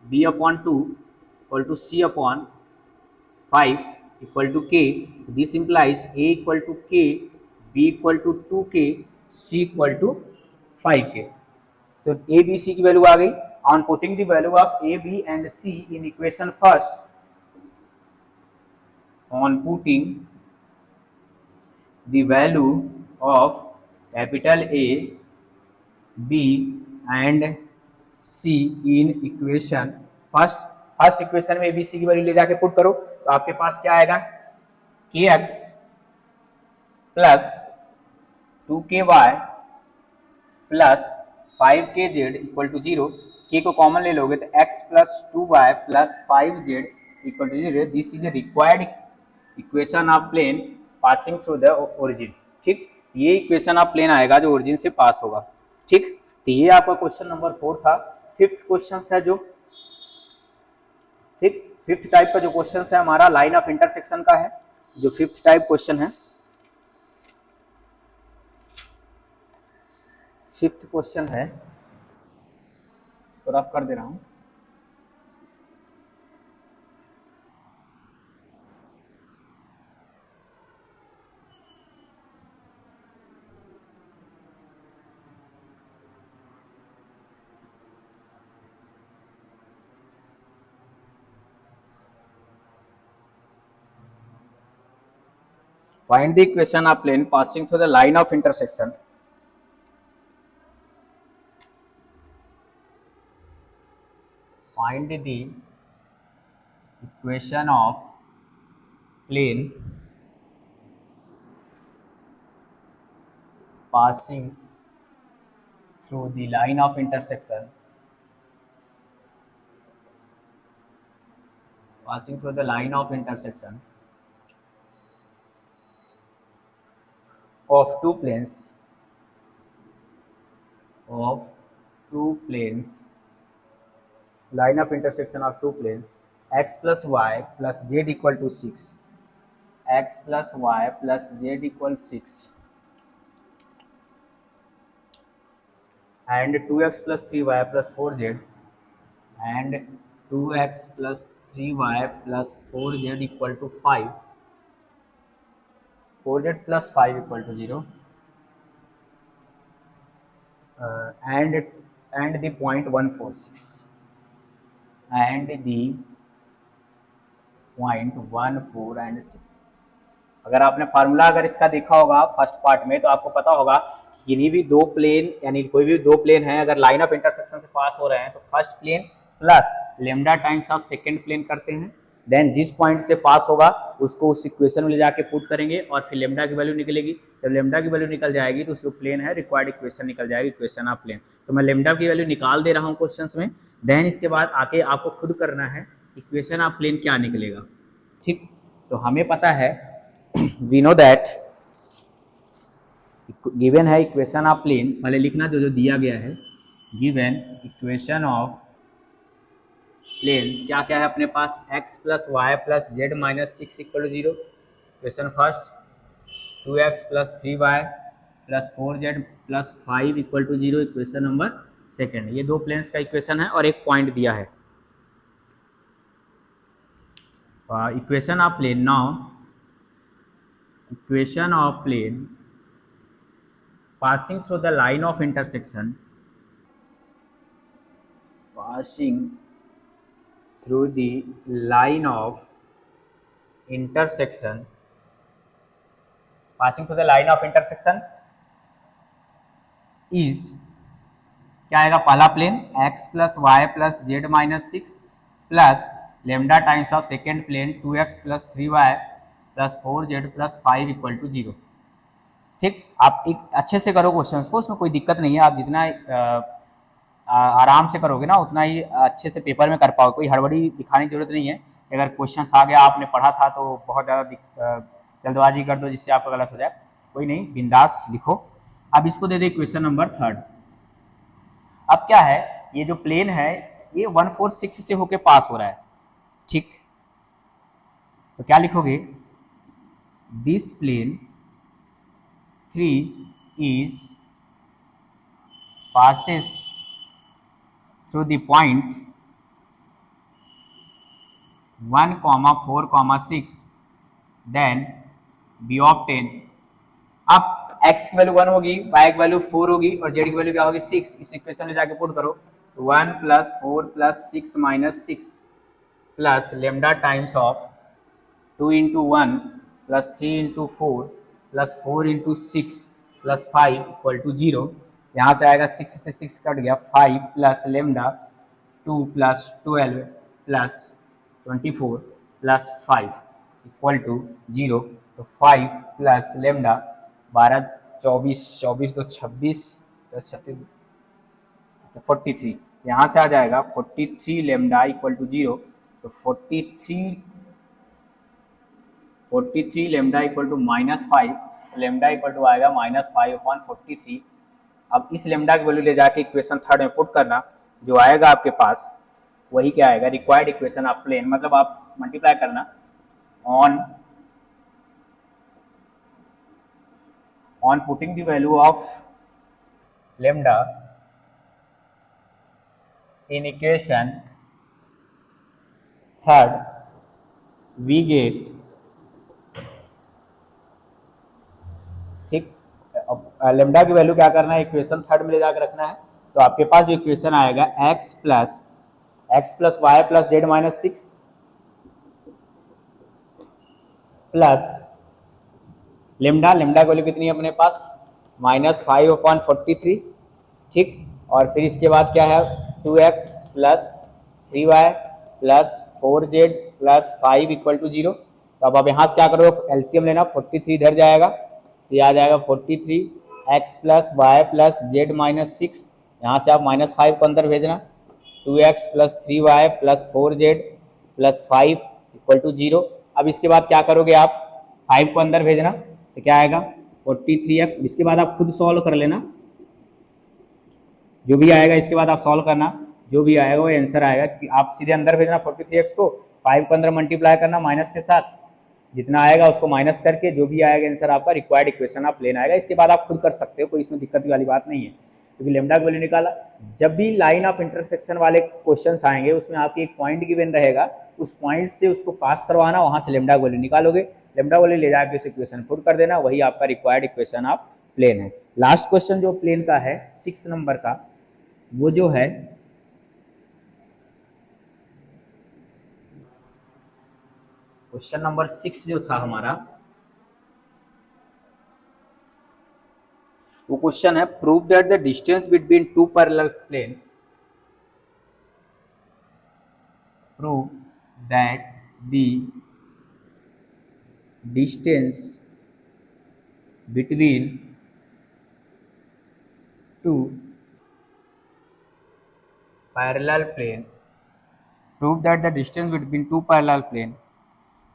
b upon two equal to C upon five equal to k. This implies a equal to k, b equal to two k, c equal to five के। तो ए B सी की value आ गई। On putting the value of A b and c in equation first, on putting the value of capital A, B and C in equation first. First equation में ABC की value ले जाके put करो तो आपके पास क्या आएगा, kx plus two k y plus five k z equal to zero. K को कॉमन ले लोगे तो x plus two y plus five z equal to zero. This is a required equation of plane passing through the origin. ठीक, ये equation of plane आएगा जो origin से पास होगा। ठीक, तो ये आपका क्वेश्चन नंबर 4 था। फिफ्थ क्वेश्चन है जो, ठीक, फिफ्थ टाइप का जो क्वेश्चन है हमारा लाइन ऑफ इंटरसेक्शन का है, जो फिफ्थ टाइप क्वेश्चन है। फिफ्थ क्वेश्चन है, इसको रफ कर दे रहा हूं। Find the equation of plane passing through the line of intersection. Find the equation of plane passing through the line of intersection passing through the line of intersection of two planes line of intersection of two planes x plus y plus z equal to 6, x plus y plus z equals 6 and 2x plus 3y plus 4z and 2x plus 3y plus 4z equal to 5, 4z plus 5 equal to 0, and the point 146 and the point 1 4 and 6। अगर आपने formula अगर इसका देखा होगा first part में तो आपको पता होगा किन्हीं भी दो प्लेन यानी कोई भी दो प्लेन है अगर लाइन ऑफ इंटरसेक्शन से पास हो रहे हैं तो first plane plus lambda times of second plane करते हैं, देन जिस पॉइंट से पास होगा उसको उस इक्वेशन में ले जाके पुट करेंगे और फिर लेमडा की वैल्यू निकलेगी। जब लेमडा की वैल्यू निकल जाएगी तो जो प्लेन है रिक्वायर्ड इक्वेशन निकल जाएगी, इक्वेशन ऑफ प्लेन। तो मैं लेमडा की वैल्यू निकाल दे रहा हूँ क्वेश्चंस में, देन इसके बाद आके आपको खुद करना है इक्वेशन ऑफ प्लेन क्या निकलेगा। ठीक, तो हमें पता है वी नो दैट गिवन है इक्वेशन ऑफ प्लेन, पहले लिखना जो जो दिया गया है, गिवन इक्वेशन ऑफ प्लेन क्या क्या है अपने पास, x plus Y plus Z minus 6 equal to 0, equation first 2x plus 3y plus 4z plus 5 equal to 0, equation number second. ये दो प्लेन्स का इक्वेशन है और एक पॉइंट दिया है। Equation of plane, now equation of plane passing through the line of intersection, passing through the line of intersection, passing through the line of intersection is क्या आएगा, पहला plane x plus Y plus Z minus 6 plus lambda times of second plane 2x plus 3y plus 4z plus 5 equal to 0। ठीक, आप एक अच्छे से करो questions को, उसमें कोई दिक्कत नहीं है। आप जितना आराम से करोगे ना उतना ही अच्छे से पेपर में कर पाओगे, कोई हड़बड़ी दिखाने की जरूरत नहीं है। अगर क्वेश्चंस आ गया आपने पढ़ा था तो बहुत ज़्यादा जल्दबाजी कर दो जिससे आपका गलत हो जाए, कोई नहीं, बिंदास लिखो। अब इसको दे दे क्वेश्चन नंबर थर्ड। अब क्या है, ये जो प्लेन है ये 146 से होके पास हो रहा है। ठीक, तो क्या लिखोगे, this plane 3 is passes through the point 1, 4, 6, then we obtain। अब x की वैल्यू 1 होगी, y की वैल्यू 4 होगी और z की वैल्यू क्या होगी 6। इस इक्वेशन में जाके पुट करो, 1 plus 4 plus 6 minus 6 plus lambda times of 2 into 1 plus 3 into 4 plus 4 into 6 plus 5 equal to 0। यहाँ से आएगा 6 से 6 कट गया, 5 plus lambda 2 plus 12 plus 24 plus 5 equal to 0। तो 5 प्लस लेमडा 12 24 24 तो 26 10 36 43, यहाँ से आ जाएगा 43 लेमडा इक्वल टू 0। तो 43 lambda equal to -5, lambda equal to आएगा -5/43। अब इस लेमडा की वैल्यू ले जाके इक्वेशन थर्ड में पुट करना, जो आएगा आपके पास वही क्या आएगा, रिक्वायर्ड इक्वेशन ऑफ प्लेन। मतलब आप मल्टीप्लाई करना on putting the value of lambda in equation third we get. ठीक, लेमडा की वैल्यू क्या करना है, इक्वेशन थर्ड में ले जाकर रखना है। तो आपके पास जो इक्वेशन आएगा x plus Y plus Z minus 6 plus lambda की वैल्यू कितनी है अपने पास, -5/43। ठीक, और फिर इसके बाद क्या है, 2x plus 3y plus 4z plus 5 equal to 0। तो अब यहाँ से क्या करो, एलसीएम लेना, 43 इधर जाएगा तो यह आ जाएगा 43 x plus Y plus Z minus 6, यहाँ से आप -5 को अंदर भेजना, 2x plus 3y plus 4z plus 5 equal to 0। अब इसके बाद क्या करोगे आप, 5 को अंदर भेजना तो क्या आएगा 43x। इसके बाद आप खुद सॉल्व कर लेना, जो भी आएगा इसके बाद आप सॉल्व करना, जो भी आएगा वो आंसर आएगा, क्योंकि आप सीधे अंदर भेजना 43x को, 5 को अंदर मल्टीप्लाई करना माइनस के साथ, जितना आएगा उसको माइनस करके जो भी आएगा आंसर आपका रिक्वायर्ड इक्वेशन आप लेना आएगा। इसके बाद आप खुद कर सकते हो, कोई इसमें दिक्कत वाली बात नहीं है, क्योंकि लेमडा की वैल्यू निकाला। जब भी लाइन ऑफ इंटरसेक्शन वाले क्वेश्चंस आएंगे उसमें आपकी एक पॉइंट गिवन रहेगा, उस पॉइंट से उसको पास करवाना, वहां से लेमडा की वैल्यू निकालोगे, लेमडा वैल्यू ले जाकर उस इक्वेशन पुट कर देना, वही आपका रिक्वायर्ड इक्वेशन ऑफ प्लेन है। लास्ट क्वेश्चन जो प्लेन का है 6 नंबर का, वो जो है क्वेश्चन नंबर 6 जो था हमारा, वो क्वेश्चन है prove that the distance between two parallel plane, prove that the distance between two parallel plane, prove that the distance between two parallel plane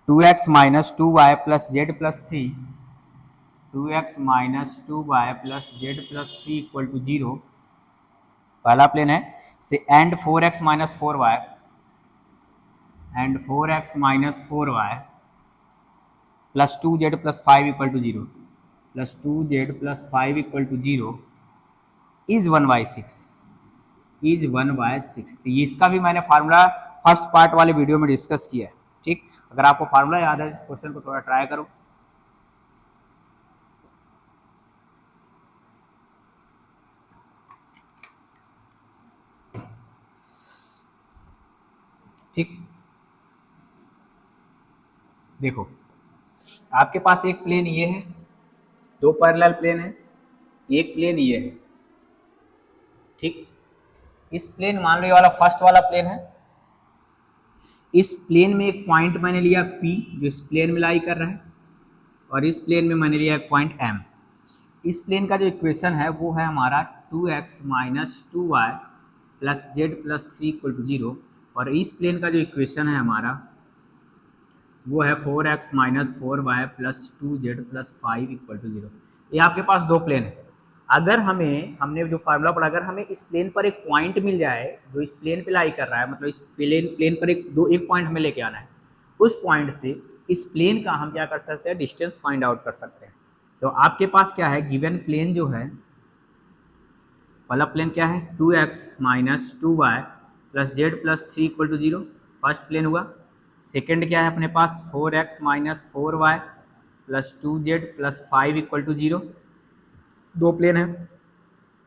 2x minus 2y plus z plus 3, 2x minus 2y plus z plus 3 equal to 0, पहला plane है से, and 4x minus 4y and 4x minus 4y plus 2z plus 5 equal to 0, plus 2z plus 5 equal to 0 is 1/6, is 1/6। इसका भी मैंने formula first part वाले video में discuss किया है, ठीक। अगर आपको फार्मूला याद है इस क्वेश्चन को थोड़ा ट्राई करो। ठीक, देखो आपके पास एक प्लेन ये है, दो पैरेलल प्लेन है, एक प्लेन ये है, ठीक। इस प्लेन मान लो ये वाला फर्स्ट वाला प्लेन है, इस प्लेन में एक पॉइंट मैंने लिया P जो इस प्लेन में लाई कर रहा है, और इस प्लेन में मैंने लिया एक पॉइंट M। इस प्लेन का जो इक्वेशन है वो है हमारा 2x minus 2y plus z plus 3 equal to 0, और इस प्लेन का जो इक्वेशन है हमारा वो है 4x minus 4y plus 2z plus 5 equal to 0। ये आपके पास दो प्लेन है। अगर हमने जो फार्मूला पढ़ा, अगर हमें इस प्लेन पर एक पॉइंट मिल जाए जो इस प्लेन पे लाई कर रहा है, मतलब इस प्लेन पर एक पॉइंट हमें लेके आना है, उस पॉइंट से इस प्लेन का हम क्या कर सकते हैं, डिस्टेंस फाइंड आउट कर सकते हैं। तो आपके पास क्या है, गिवन प्लेन जो है, पहला प्लेन क्या है 2x minus 2y plus z plus 3 equal to 0, first plane हुआ। सेकेंड क्या है अपने पास 4x minus 4y plus 2z plus 5 equal to 0, दो प्लेन है।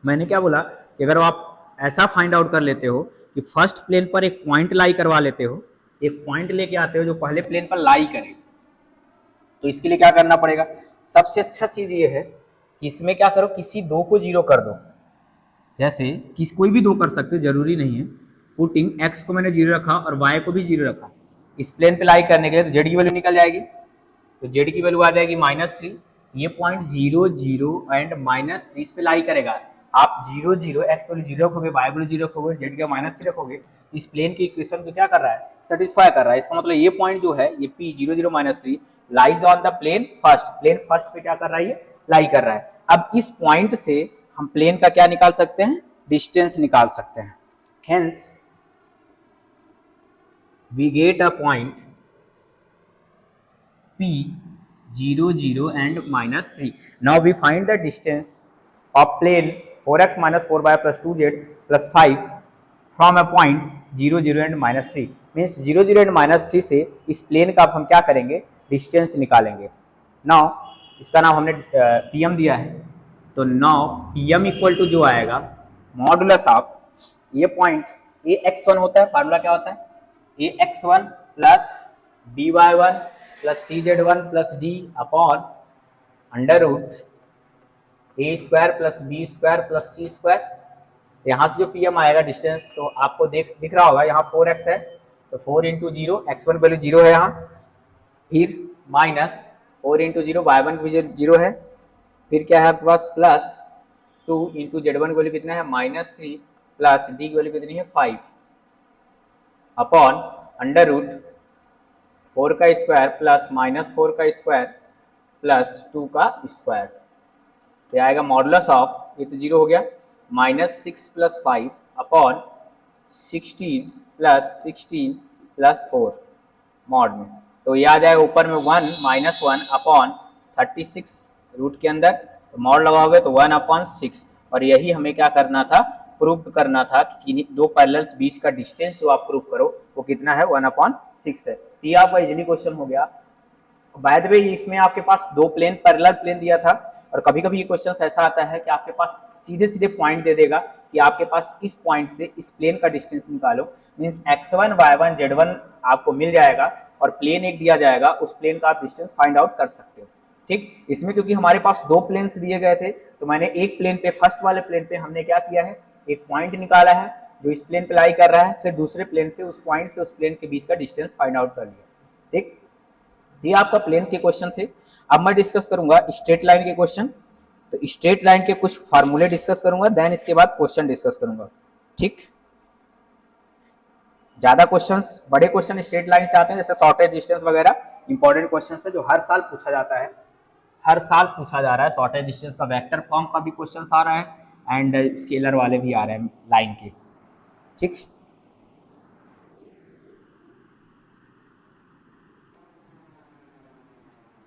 मैंने क्या बोला कि अगर आप ऐसा फाइंड आउट कर लेते हो कि फर्स्ट प्लेन पर एक पॉइंट लाई करवा लेते हो, एक पॉइंट लेके आते हो जो पहले प्लेन पर लाई करे, तो इसके लिए क्या करना पड़ेगा, सबसे अच्छा चीज ये है कि इसमें क्या करो, किसी दो को जीरो कर दो, जैसे किस कोई भी दो कर सकते हो, जरूरी नहीं है। पुटिंग x को मैंने जीरो रखा और y को भी जीरो रखा, इस प्लेन पे लाई करने के लिए, तो z की वैल्यू निकल जाएगी, तो z की वैल्यू आ जाएगी -3। ये पॉइंट 0 0 एंड -3 इस पे लाई करेगा। आप 0 0 x वैल्यू 0 रखोगे, y वैल्यू 0 रखोगे, z का -3 रखोगे, इस प्लेन की इक्वेशन को क्या कर रहा है, सेटिस्फाई कर रहा है। इसका मतलब ये पॉइंट जो है ये p 0 0 -3 lies on the plane first पे क्या कर रहा है, ये लाई कर रहा है। अब इस पॉइंट से हम प्लेन का क्या निकाल सकते हैं, डिस्टेंस निकाल सकते हैं। Hence we get a point P 0 0 and -3. Now we find the distance of plane 4x minus 4y plus 2z plus 5 from a point 0 0 and -3. Means 0 0 and -3 से इस प्लेन का हम क्या करेंगे, डिस्टेंस निकालेंगे। नाउ इसका नाम हमने PM दिया है, तो नाउ PM इक्वल टू जो आएगा मॉडुलस ऑफ ये पॉइंट AX1 होता है, फार्मूला क्या होता है, AX1 plus BY1 plus CZ1 plus D upon under root A² plus B² plus C²। यहाँ से जो PM आएगा डिस्टेंस, तो आपको दिख रहा होगा यहाँ 4x है, तो 4 इंटू 0, x1 वैल्यू 0 है यहाँ, फिर माइनस 4 इंटू 0, y1 भी 0 है, फिर क्या है आपके पास प्लस 2 इंटू Z1 वैल्यू कितना है -3 प्लस D की वैल्यू कितनी है 5 अपॉन अंडर रूट 4 का स्क्वायर प्लस -4 का स्क्वायर प्लस 2 का स्क्वायर, तो आएगा मॉडुलस ऑफ, ये तो 0 हो गया, -6 + 5 अपॉन 16 + 16 + 4 मॉड में, तो ये आ जाएगा ऊपर में 1 -1 अपॉन 36 रूट के अंदर, तो मॉड लगाओगे तो 1/6, और यही हमें क्या करना था, प्रूव करना था कि दो पैरेलल्स बीच का डिस्टेंस जो आप प्रूव करो वो कितना है, 1/6 है। तो ये आपका इजीली क्वेश्चन हो गया। बाय द वे इसमें आपके पास दो प्लेन पैरेलल प्लेन दिया था, और कभी कभी ये क्वेश्चन ऐसा आता है कि आपके पास सीधे सीधे पॉइंट दे देगा कि आपके पास इस पॉइंट से इस प्लेन का डिस्टेंस निकालो, मींस x1 y1 z1 आपको मिल जाएगा और प्लेन एक दिया जाएगा, उस प्लेन का आप डिस्टेंस फाइंड आउट कर सकते हो। ठीक, इसमें क्योंकि हमारे पास दो प्लेन्स दिए गए थे, तो मैंने एक प्लेन पे, फर्स्ट वाले प्लेन पे हमने क्या किया है, एक पॉइंट निकाला है जो इस प्लेन पे लाई कर रहा है, फिर दूसरे प्लेन से उस पॉइंट से उस प्लेन के बीच का डिस्टेंस फाइंड आउट कर लिया। ठीक, ये आपका प्लेन के क्वेश्चन थे। अब मैं डिस्कस करूंगा स्ट्रेट लाइन के क्वेश्चन, तो स्ट्रेट लाइन के कुछ फार्मूले डिस्कस करूंगा, देन इसके बाद क्वेश्चन डिस्कस करूंगा। ठीक, ज्यादा क्वेश्चंस, बड़े क्वेश्चन स्ट्रेट लाइन से आते हैं, जैसे शॉर्टेज डिस्टेंस वगैरह इंपॉर्टेंट क्वेश्चन है जो हर साल पूछा जाता है, हर साल पूछा जा रहा है। शॉर्टेज डिस्टेंस का वेक्टर फॉर्म का भी क्वेश्चन आ रहा है एंड स्केलर वाले भी आ रहे हैं लाइन के। ठीक,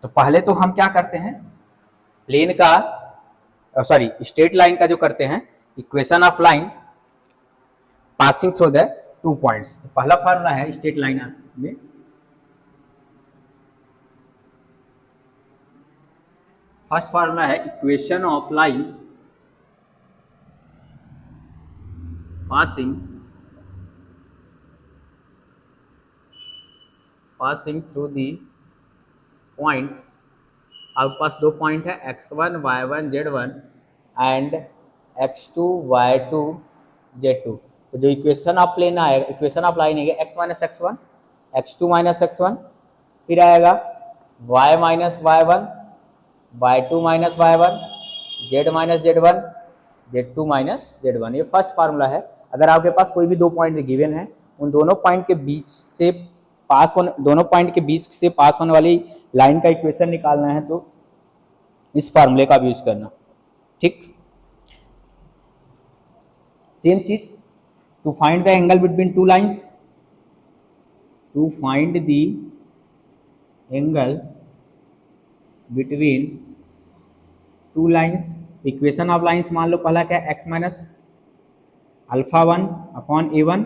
तो पहले तो हम क्या करते हैं, प्लेन का सॉरी स्ट्रेट लाइन का जो करते हैं, equation of line passing through the 2 points. तो पहला फार्मूला है स्ट्रेट लाइन में, फर्स्ट फार्मूला है equation of line passing through the points. आपके पास दो पॉइंट है x1 y1 z1 and x2 y2 z2। तो जो इक्वेशन ऑफ प्लेन आएगा, इक्वेशन ऑफ लाइन है x - x1 x2 - x1, फिर आएगा y - y1 y2 - y1 z - z1 z2 - z1। ये फर्स्ट फार्मूला है। अगर आपके पास कोई भी दो पॉइंट गिवन है, उन दोनों पॉइंट के बीच से पास होने, दोनों पॉइंट के बीच से पास होने वाली लाइन का इक्वेशन निकालना है तो इस फार्मूले का भी यूज करना। ठीक, सेम चीज, to find the angle between two lines, to find the angle between two lines, equation of lines मान लो पहला क्या है, x minus alpha 1 upon a1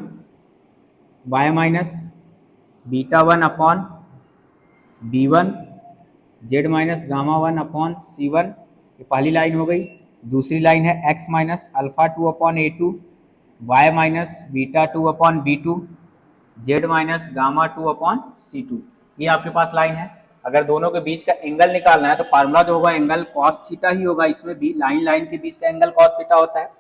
y minus beta 1 upon b1 z minus gamma 1 upon c1। ये पहली line हो गई। दूसरी लाइन है x minus alpha 2 upon a2 y minus beta 2 upon b2 z minus gamma 2 upon c2। ये आपके पास line है। अगर दोनों के बीच का एंगल निकालना है तो फार्मूला जो होगा एंगल कॉस थीटा ही होगा। इसमें भी लाइन लाइन के बीच का एंगल कॉस थीटा होता है,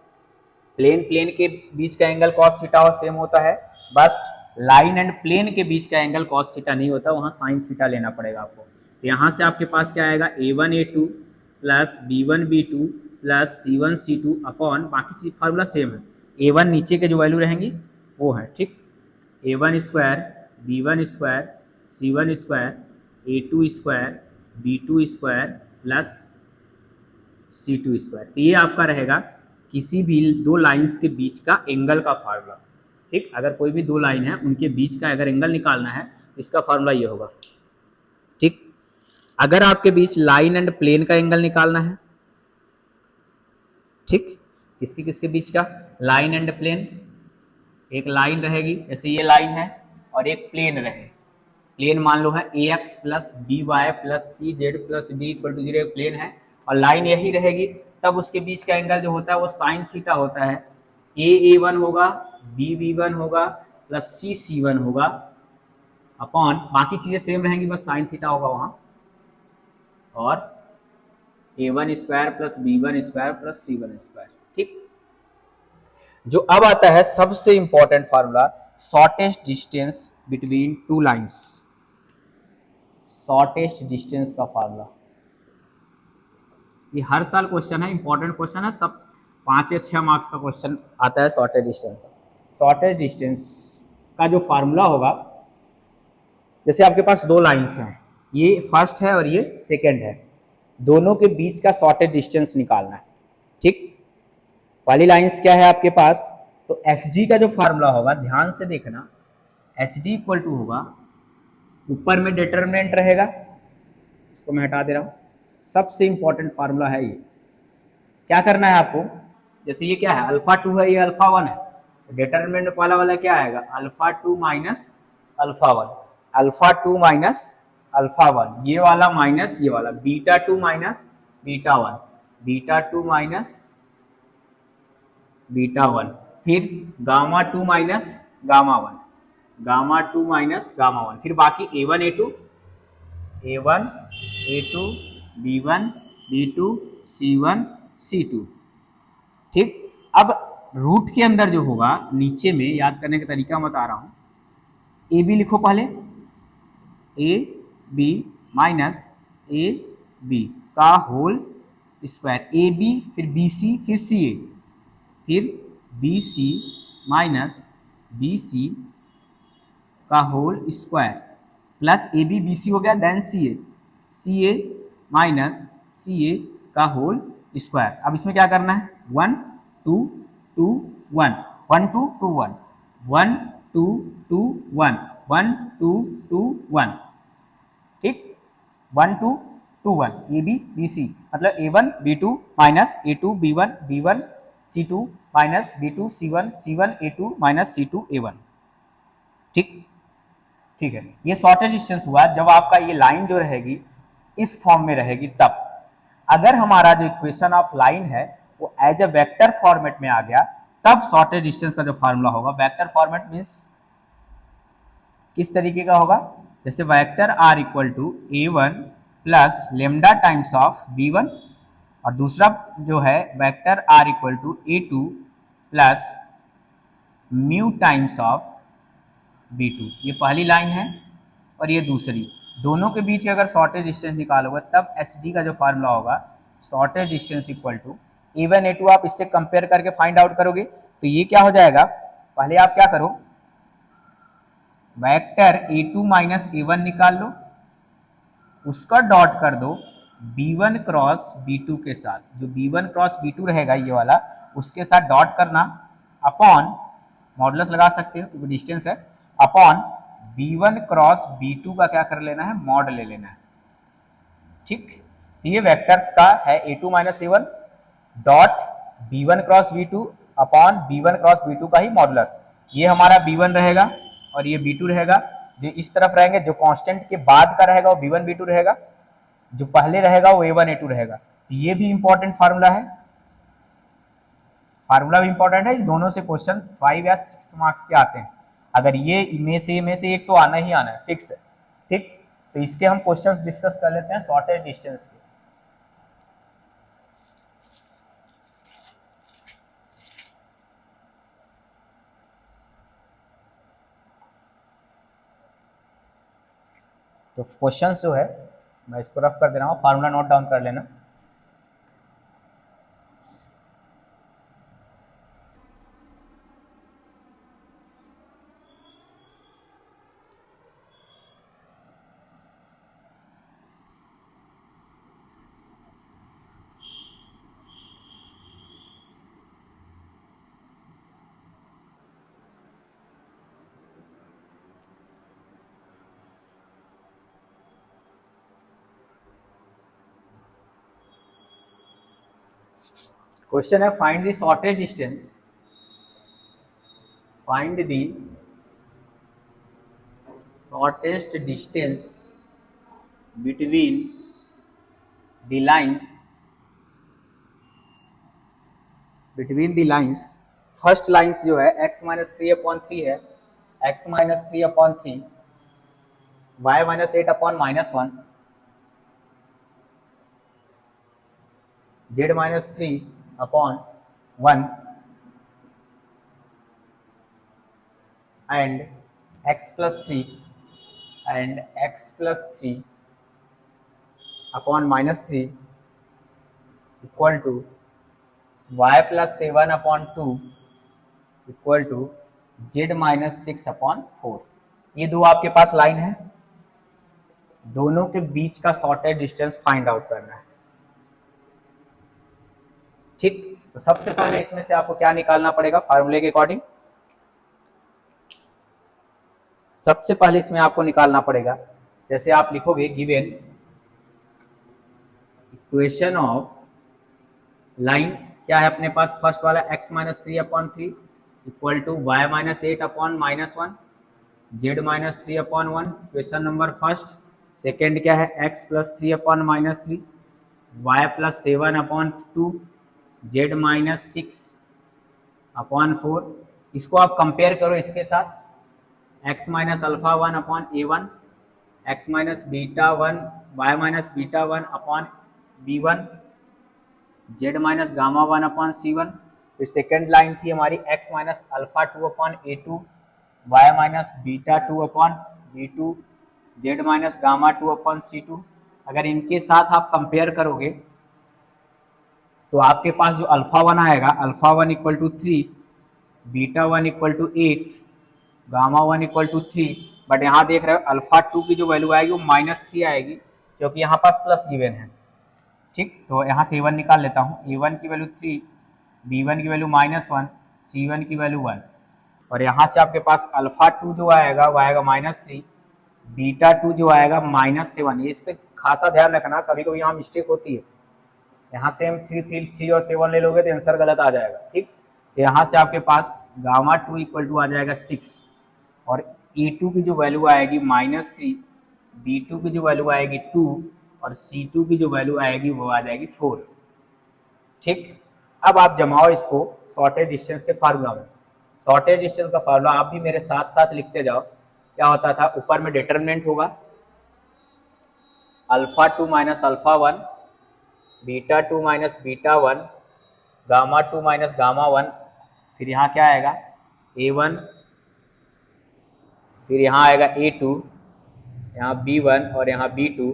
प्लेन प्लेन के बीच का एंगल कॉस थीटा और सेम होता है, बस लाइन एंड प्लेन के बीच का एंगल कॉस थीटा नहीं होता, वहाँ साइन थीटा लेना पड़ेगा आपको। तो यहाँ से आपके पास क्या आएगा, a1 a2 plus b1 b2 plus c1 c2 upon, बाकी चीज फार्मूला सेम है, a1 नीचे के जो वैल्यू रहेंगी वो है। ठीक, a1 square b1 square c1 square a2 square b2 square plus c2 square. तो ये आपका रहेगा किसी भी दो लाइंस के बीच का एंगल का फार्मूला। ठीक, अगर कोई भी दो लाइन है उनके बीच का अगर एंगल निकालना है इसका फार्मूला ये होगा। ठीक, अगर आपके बीच लाइन एंड प्लेन का एंगल निकालना है, ठीक, किसके किसके बीच का, लाइन एंड प्लेन, एक लाइन रहेगी जैसे ये लाइन है और एक प्लेन रहे, प्लेन मान लो है ax plus b y plus c z plus d equal to 0 plane है और लाइन यही रहेगी, तब उसके बीच का एंगल जो होता है वो साइन थीटा होता है। a1 होगा, b1 होगा प्लस c1 होगा अपॉन, बाकी चीजें सेम रहेंगी बस साइन थीटा होगा वहां, और a1 square plus b1 square plus c1 square. ठीक, जो अब आता है सबसे important formula, shortest distance between two lines, shortest distance का फार्मूला। ये हर साल क्वेश्चन है, इंपॉर्टेंट क्वेश्चन है, सब 5 या 6 मार्क्स का क्वेश्चन आता है शॉर्टेज डिस्टेंस का। शॉर्टेज डिस्टेंस का जो फार्मूला होगा जैसे आपके पास दो लाइंस हैं, ये फर्स्ट है और ये सेकंड है, दोनों के बीच का शॉर्टेज डिस्टेंस निकालना है। ठीक, पहली लाइंस क्या है आपके पास, तो एस डी का जो फार्मूला होगा ध्यान से देखना, एस डी इक्वल टू होगा, ऊपर में डिटर्मिनेंट रहेगा, इसको मैं हटा दे रहा हूं, सबसे इंपॉर्टेंट फार्मूला है ये। क्या करना है आपको, जैसे ये क्या है अल्फा 2 है, ये अल्फा 1 है, तो डिटर्मिनेंट वाला वाला क्या आएगा alpha 2 minus alpha 1, alpha 2 minus alpha 1, ये वाला माइनस ये वाला, beta 2 minus beta 1, beta 2 minus beta 1, फिर gamma 2 minus gamma 1, gamma 2 minus gamma 1, फिर बाकी a1 a2 a1 a2 b1 b2 c1 c2। ठीक, अब रूट के अंदर जो होगा नीचे में याद करने का तरीका मैं बता रहा हूं, ए बी लिखो पहले, a b minus a b का होल स्क्वायर, ए बी फिर बी सी फिर सी ए, फिर b c minus b c का whole square plus a b b c हो गया, देन सी ए माइनस सी ए का होल स्क्वायर। अब इसमें क्या करना है 1 2 2 1 1 2 2 1 1 2 2 1 1 2 2 1। ठीक, 1 2 2 1 ए बी बी सी मतलब a1 b2 minus a2 b1 b1 c2 minus b2 c1 c1 a2 minus c2 a1। ठीक, ठीक है, ये शॉर्टेज डिस्टेंस हुआ जब आपका ये लाइन जो रहेगी इस फॉर्म में रहेगी तब। अगर हमारा जो इक्वेशन ऑफ लाइन है वो एज ए वेक्टर फॉर्मेट में आ गया तब शॉर्टेज डिस्टेंस का जो फार्मूला होगा, वेक्टर फॉर्मेट मीन्स किस तरीके का होगा, जैसे vector r equal to a1 plus lambda times of b1, और दूसरा जो है vector r equal to a2 plus mu times of b2। ये पहली लाइन है और ये दूसरी, दोनों के बीच अगर शॉर्टेज डिस्टेंस निकालोगे तब एस डी का जो फार्मूला होगा shortage distance equal to a1 a2, आप इससे कंपेयर करके फाइंड आउट करोगे तो ये क्या हो जाएगा, पहले आप क्या करो वेक्टर a2 माइनस a1 निकाल लो, उसका डॉट कर दो b1 क्रॉस b2 के साथ, जो b1 क्रॉस b2 रहेगा ये वाला उसके साथ डॉट करना, अपॉन मॉडुलस लगा सकते हो क्योंकि डिस्टेंस है, अपॉन b1 क्रॉस b2 का क्या कर लेना है मॉड ले लेना है। ठीक, तो ये वेक्टर्स का है a2 minus a1 dot b1 cross b2 upon b1 cross b2 का ही मॉडुलस, ये हमारा b1 रहेगा और ये b2 रहेगा, जो इस तरफ रहेंगे जो कांस्टेंट के बाद का रहेगा वो b1 b2 रहेगा, जो पहले रहेगा वो a1 a2 रहेगा। तो ये भी इंपॉर्टेंट फार्मूला है, फार्मूला भी इंपॉर्टेंट है, इस दोनों से क्वेश्चन 5 या 6 मार्क्स के आते हैं, अगर ये में से एक तो आना ही आना है फिक्स है। ठीक, तो इसके हम क्वेश्चंस डिस्कस कर लेते हैं शॉर्टेज डिस्टेंस के। तो क्वेश्चंस जो है मैं इसको रफ कर दे रहा हूँ, फार्मूला नोट डाउन कर लेना। क्वेश्चन है find the shortage distance, find the shortest distance between the lines, first lines जो है x माइनस 3/3 है, x minus 3/3 y minus 8/-1 z minus 3/1 and x plus 3 and x plus 3/-3 equal to y plus 7/2 equal to z minus 6/4। ये दो आपके पास line है, दोनों के बीच का शॉर्टेस्ट डिस्टेंस फाइंड आउट करना है। ठीक, तो सबसे पहले इसमें से आपको क्या निकालना पड़ेगा फार्मूले के अकॉर्डिंग? सबसे पहले इसमें आपको निकालना पड़ेगा, जैसे आप लिखोगे गिवन इक्वेशन ऑफ लाइन, क्या है अपने पास फर्स्ट वाला x minus 3/3 equal to y minus 8/-1 z minus 3/1, question number first. Second क्या है x plus 3/-3 y plus 7/2 z minus 6/4। इसको आप कंपेयर करो इसके साथ, x minus alpha 1/a1, x minus beta 1, y minus beta 1/b1, z minus gamma 1/c1। फिर second line थी हमारी x minus alpha 2/a2, y minus beta 2/b2, z minus gamma 2/c2। अगर इनके साथ आप कंपेयर करोगे तो आपके पास जो अल्फा 1 आएगा, alpha 1 equal to 3, beta 1 equal to 8, gamma 1 equal to 3। But यहाँ देख रहे हो अल्फा 2 की जो वैल्यू आएगी वो -3 आएगी, क्योंकि यहाँ पास प्लस गिवन है। ठीक, तो यहाँ से A1 निकाल लेता हूँ। A1 की वैल्यू 3, B1 की वैल्यू -1, C1 की वैल्यू 1। और यहाँ से आपके पास अल्फा 2 जो आएगा वो आएगा -3, बीटा 2 जो आएगा -7। ये इस पर खासा ध्यान रखना, कभी कभी यहाँ मिस्टेक होती है। यहाँ से हम 3 और 7 ले लोगे तो आंसर गलत आ जाएगा। ठीक, तो यहाँ से आपके पास गामा 2 इक्वल टू आ जाएगा 6, और E2 की जो वैल्यू आएगी -3, B2 की जो वैल्यू आएगी 2, और C2 की जो वैल्यू आएगी वो आ जाएगी 4। ठीक, अब आप जमाओ इसको शॉर्टेज डिस्टेंस के फार्मूला में। शॉर्टेज डिस्टेंस का फार्मूला आप भी मेरे साथ साथ लिखते जाओ। क्या होता था, ऊपर में डिटरमिनेंट होगा alpha 2 minus alpha 1, beta 2 minus beta 1, gamma 2 minus gamma 1। फिर यहाँ क्या आएगा A1, फिर यहाँ आएगा A2, यहाँ B1 और यहाँ B2,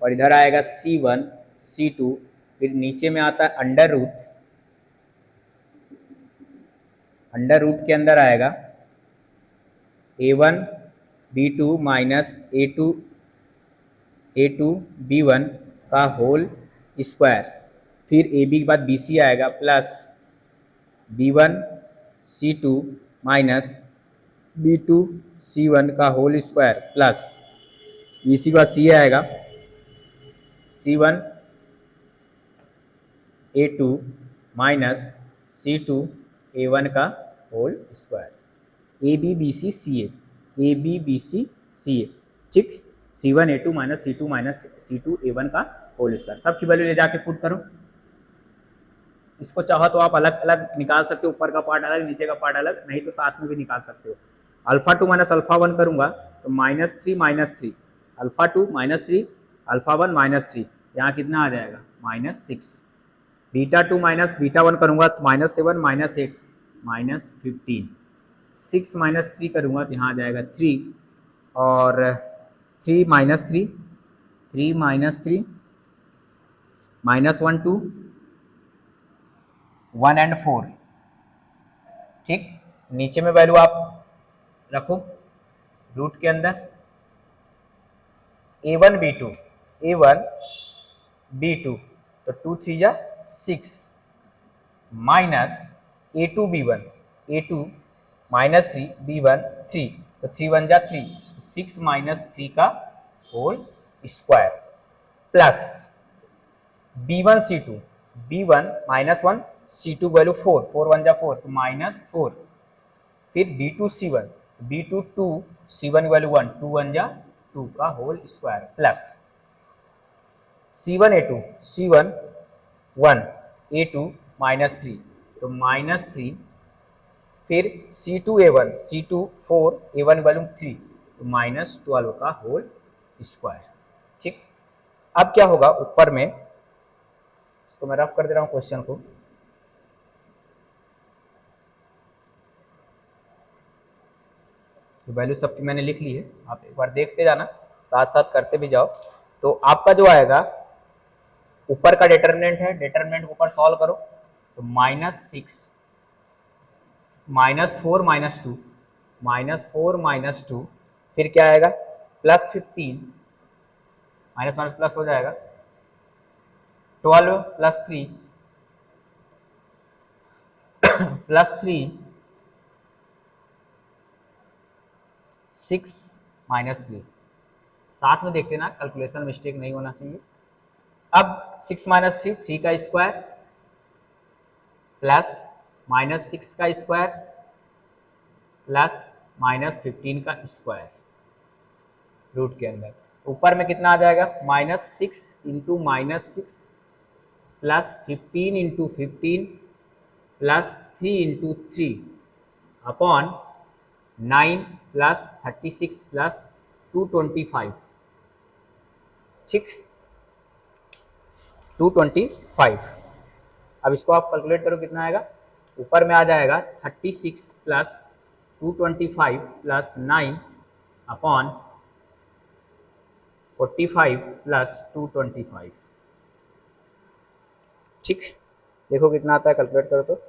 और इधर आएगा C1 C2। फिर नीचे में आता है अंडर रूट के अंदर आएगा A1 B2 minus A2 B1 का होल स्क्वायर। फिर AB के बाद BC आएगा plus B1 C2 minus B2 C1 का होल स्क्वायर प्लस BC के बाद C आएगा C1 A2 minus C2 A1 का होल स्क्वायर। ABBC ठीक, C1 A2 minus C2 A1 का होल स्क्वायर। सबकी वैल्यू ले जाके पुट करो। इसको चाहो तो आप अलग अलग निकाल सकते हो, ऊपर का पार्ट अलग नीचे का पार्ट अलग, नहीं तो साथ में भी निकाल सकते हो। अल्फा 2 माइनस अल्फा 1 करूंगा तो -3 अल्फा 2 -3 अल्फा 1 -3, यहाँ कितना आ जाएगा -6। बीटा 2 माइनस बीटा 1 करूंगा तो -7 -8 -15। 6 माइनस 3 करूंगा तो यहाँ आ जाएगा 3, और 3 माइनस 3 -1 2 1 एंड 4। ठीक, नीचे में वैल्यू आप रखो रूट के अंदर। A1 B2 तो 2 3 जा 6 माइनस A2 माइनस 3 B1 3 तो 3 1 जा 3, 6 माइनस 3 का whole square plus B1 C2 B1 -1 C2 value 4 1 जा 4 तो -4। फिर B2 C1 B2 2 C1 value 1 2 1 जा 2 का whole square plus C1 A2 C1 1 A2 -3 तो -3। फिर C2 A1 C2 4 A1 value 3 तो -12 का होल स्क्वायर। ठीक, अब क्या होगा ऊपर में, इसको मैं रफ कर दे रहा हूं क्वेश्चन को। तो वैल्यू सबकी मैंने लिख ली है, आप एक बार देखते जाना, साथ साथ करते भी जाओ। तो आपका जो आएगा ऊपर का डिटरमिनेंट है, डिटरमिनेंट ऊपर सॉल्व करो तो -6 -4 -2 -4 -2, फिर क्या आएगा +15 माइनस माइनस प्लस हो जाएगा, 12 प्लस 3 प्लस 3 6 माइनस 3, साथ में देखते ना, कैलकुलेशन मिस्टेक नहीं होना चाहिए। अब 6 माइनस 3, 3 का स्क्वायर प्लस माइनस 6 का स्क्वायर प्लस माइनस 15 का स्क्वायर रूट के अंदर, ऊपर में कितना आ जाएगा, minus 6 into minus 6 plus 15 into 15 plus 3 into 3 upon 9 plus 36 plus 225, ठीक, 225। अब इसको आप कैलकुलेट करो कितना आएगा, ऊपर में आ जाएगा 36 प्लस 225 प्लस 9 अपॉन 45 प्लस 225, ठीक, देखो कितना आता है, कैलकुलेट करो तो।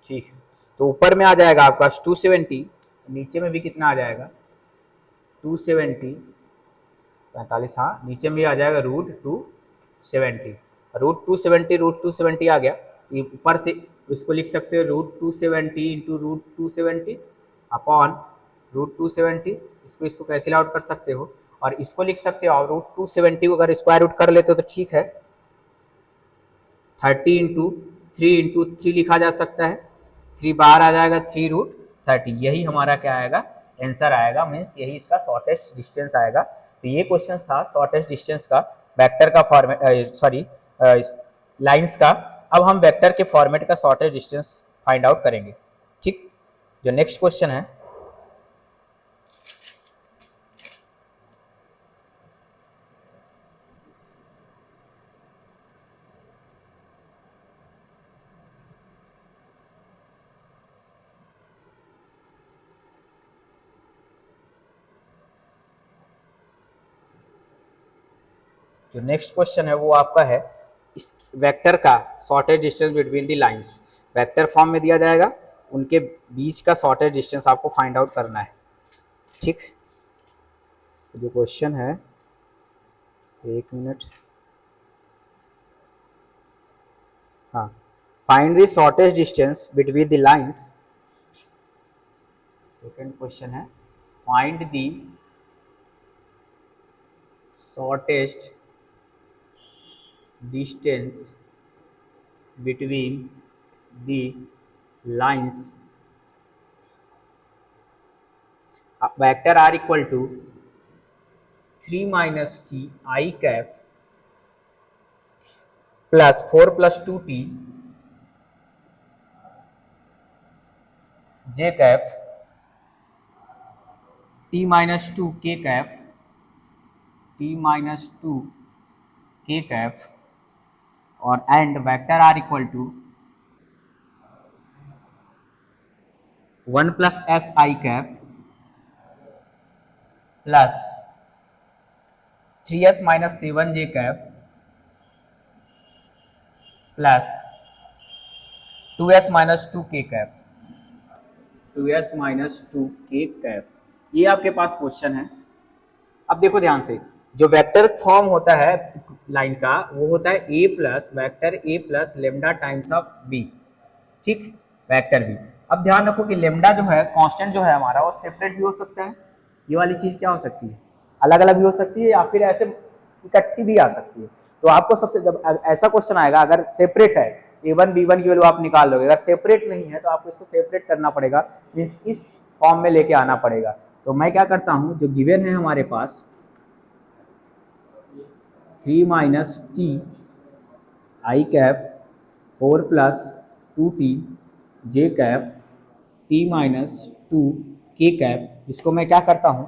ठीक, तो ऊपर में आ जाएगा आपका 270, नीचे में भी कितना आ जाएगा 270, 45, हाँ नीचे में भी आ जाएगा √270, √270 आ गया, ये ऊपर से इसको लिख सकते हो √270 इंटू √270 अपॉन √270, इसको कैंसिल आउट कर सकते हो, और इसको लिख सकते हो आप √270 को अगर स्क्वायर रूट कर लेते हो तो ठीक है, 30 इंटू 3 इंटू 3 लिखा जा सकता है, 3 बाहर आ जाएगा 3√30, यही हमारा क्या आएगा, आंसर आएगा, मीन्स यही इसका शॉर्टेस्ट डिस्टेंस आएगा। तो ये क्वेश्चन था शॉर्टेस्ट डिस्टेंस का, वेक्टर का फॉर्मेट, सॉरी लाइंस का। अब हम वेक्टर के फॉर्मेट का शॉर्टेस्ट डिस्टेंस फाइंड आउट करेंगे, ठीक। जो नेक्स्ट क्वेश्चन है, जो नेक्स्ट क्वेश्चन है वो आपका है इस वेक्टर का shortest distance between the lines, vector form में दिया जाएगा, उनके बीच का शॉर्टेस्ट डिस्टेंस आपको फाइंड आउट करना है, ठीक। जो क्वेश्चन है, एक मिनट, हाँ, find the shortest distance between the lines, second question है find the shortest distance between the lines, vector r equal to 3 minus t I cap plus 4 plus 2t j cap t minus 2 k cap t minus 2 k cap और and vector r equal to 1 plus s i cap plus 3s minus 7 j cap plus 2s minus 2 k cap, 2s minus 2 k cap, ये आपके पास question है। अब देखो ध्यान से, जो vector form होता है लाइन का वो होता है a plus vector a plus lambda times of b, ठीक, वेक्टर b। अब ध्यान रखो कि लेमडा जो है कांस्टेंट जो है हमारा वो सेपरेट भी हो सकता है, ये वाली चीज क्या हो सकती है, अलग अलग भी हो सकती है, या फिर ऐसे इकट्ठी भी आ सकती है। तो आपको सबसे, जब ऐसा क्वेश्चन आएगा अगर सेपरेट है a1 b1 की वैल्यू आप निकाल लोगे, अगर सेपरेट नहीं है तो आपको इसको सेपरेट करना पड़ेगा, मीन्स इस फॉर्म में लेके आना पड़ेगा। तो मैं क्या करता हूँ, जो गिवन है हमारे पास 3 minus T I cap 4 plus 2t J cap t minus 2 k cap, इसको मैं क्या करता हूँ,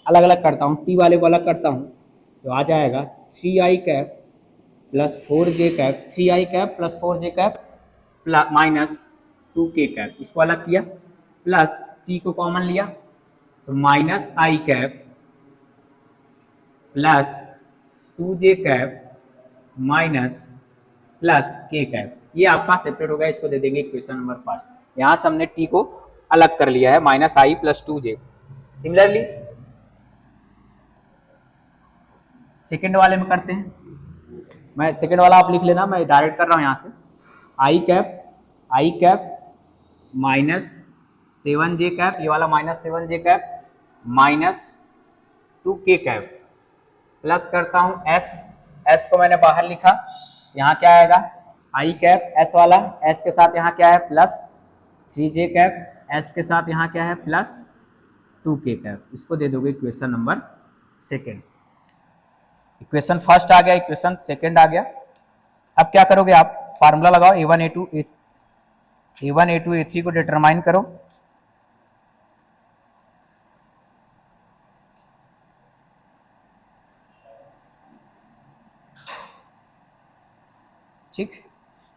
अलग अलग करता हूँ, t वाले को अलग करता हूँ, तो आ जाएगा 3i cap plus 4j cap, 3i cap plus 4j cap plus minus 2k cap, इसको अलग किया, प्लस t को कॉमन लिया तो minus i cap plus 2j cap minus plus k cap. ये आपका सेपरेट हो गया, इसको दे देंगे इक्वेशन नंबर फर्स्ट। यहां से हमने t को अलग कर लिया है, माइनस आई प्लस 2j। सिमिलरली सेकेंड वाले में करते हैं, मैं सेकेंड वाला आप लिख लेना, मैं डायरेक्ट कर रहा हूं यहां से। आई कैप माइनस 7j कैप, ये वाला minus 7j cap minus 2k cap, plus करता हूं s को मैंने बाहर लिखा, यहाँ क्या आएगा आई कैप s वाला, s के साथ यहाँ क्या है प्लस 3j कैप, s के साथ यहाँ क्या है प्लस 2k कैप। इसको दे दोगे equation number second. Equation first आ गया, इक्वेशन सेकेंड आ गया। अब क्या करोगे आप, फार्मूला लगाओ, A1 A2 A3 को डिटरमाइन करो। ठीक,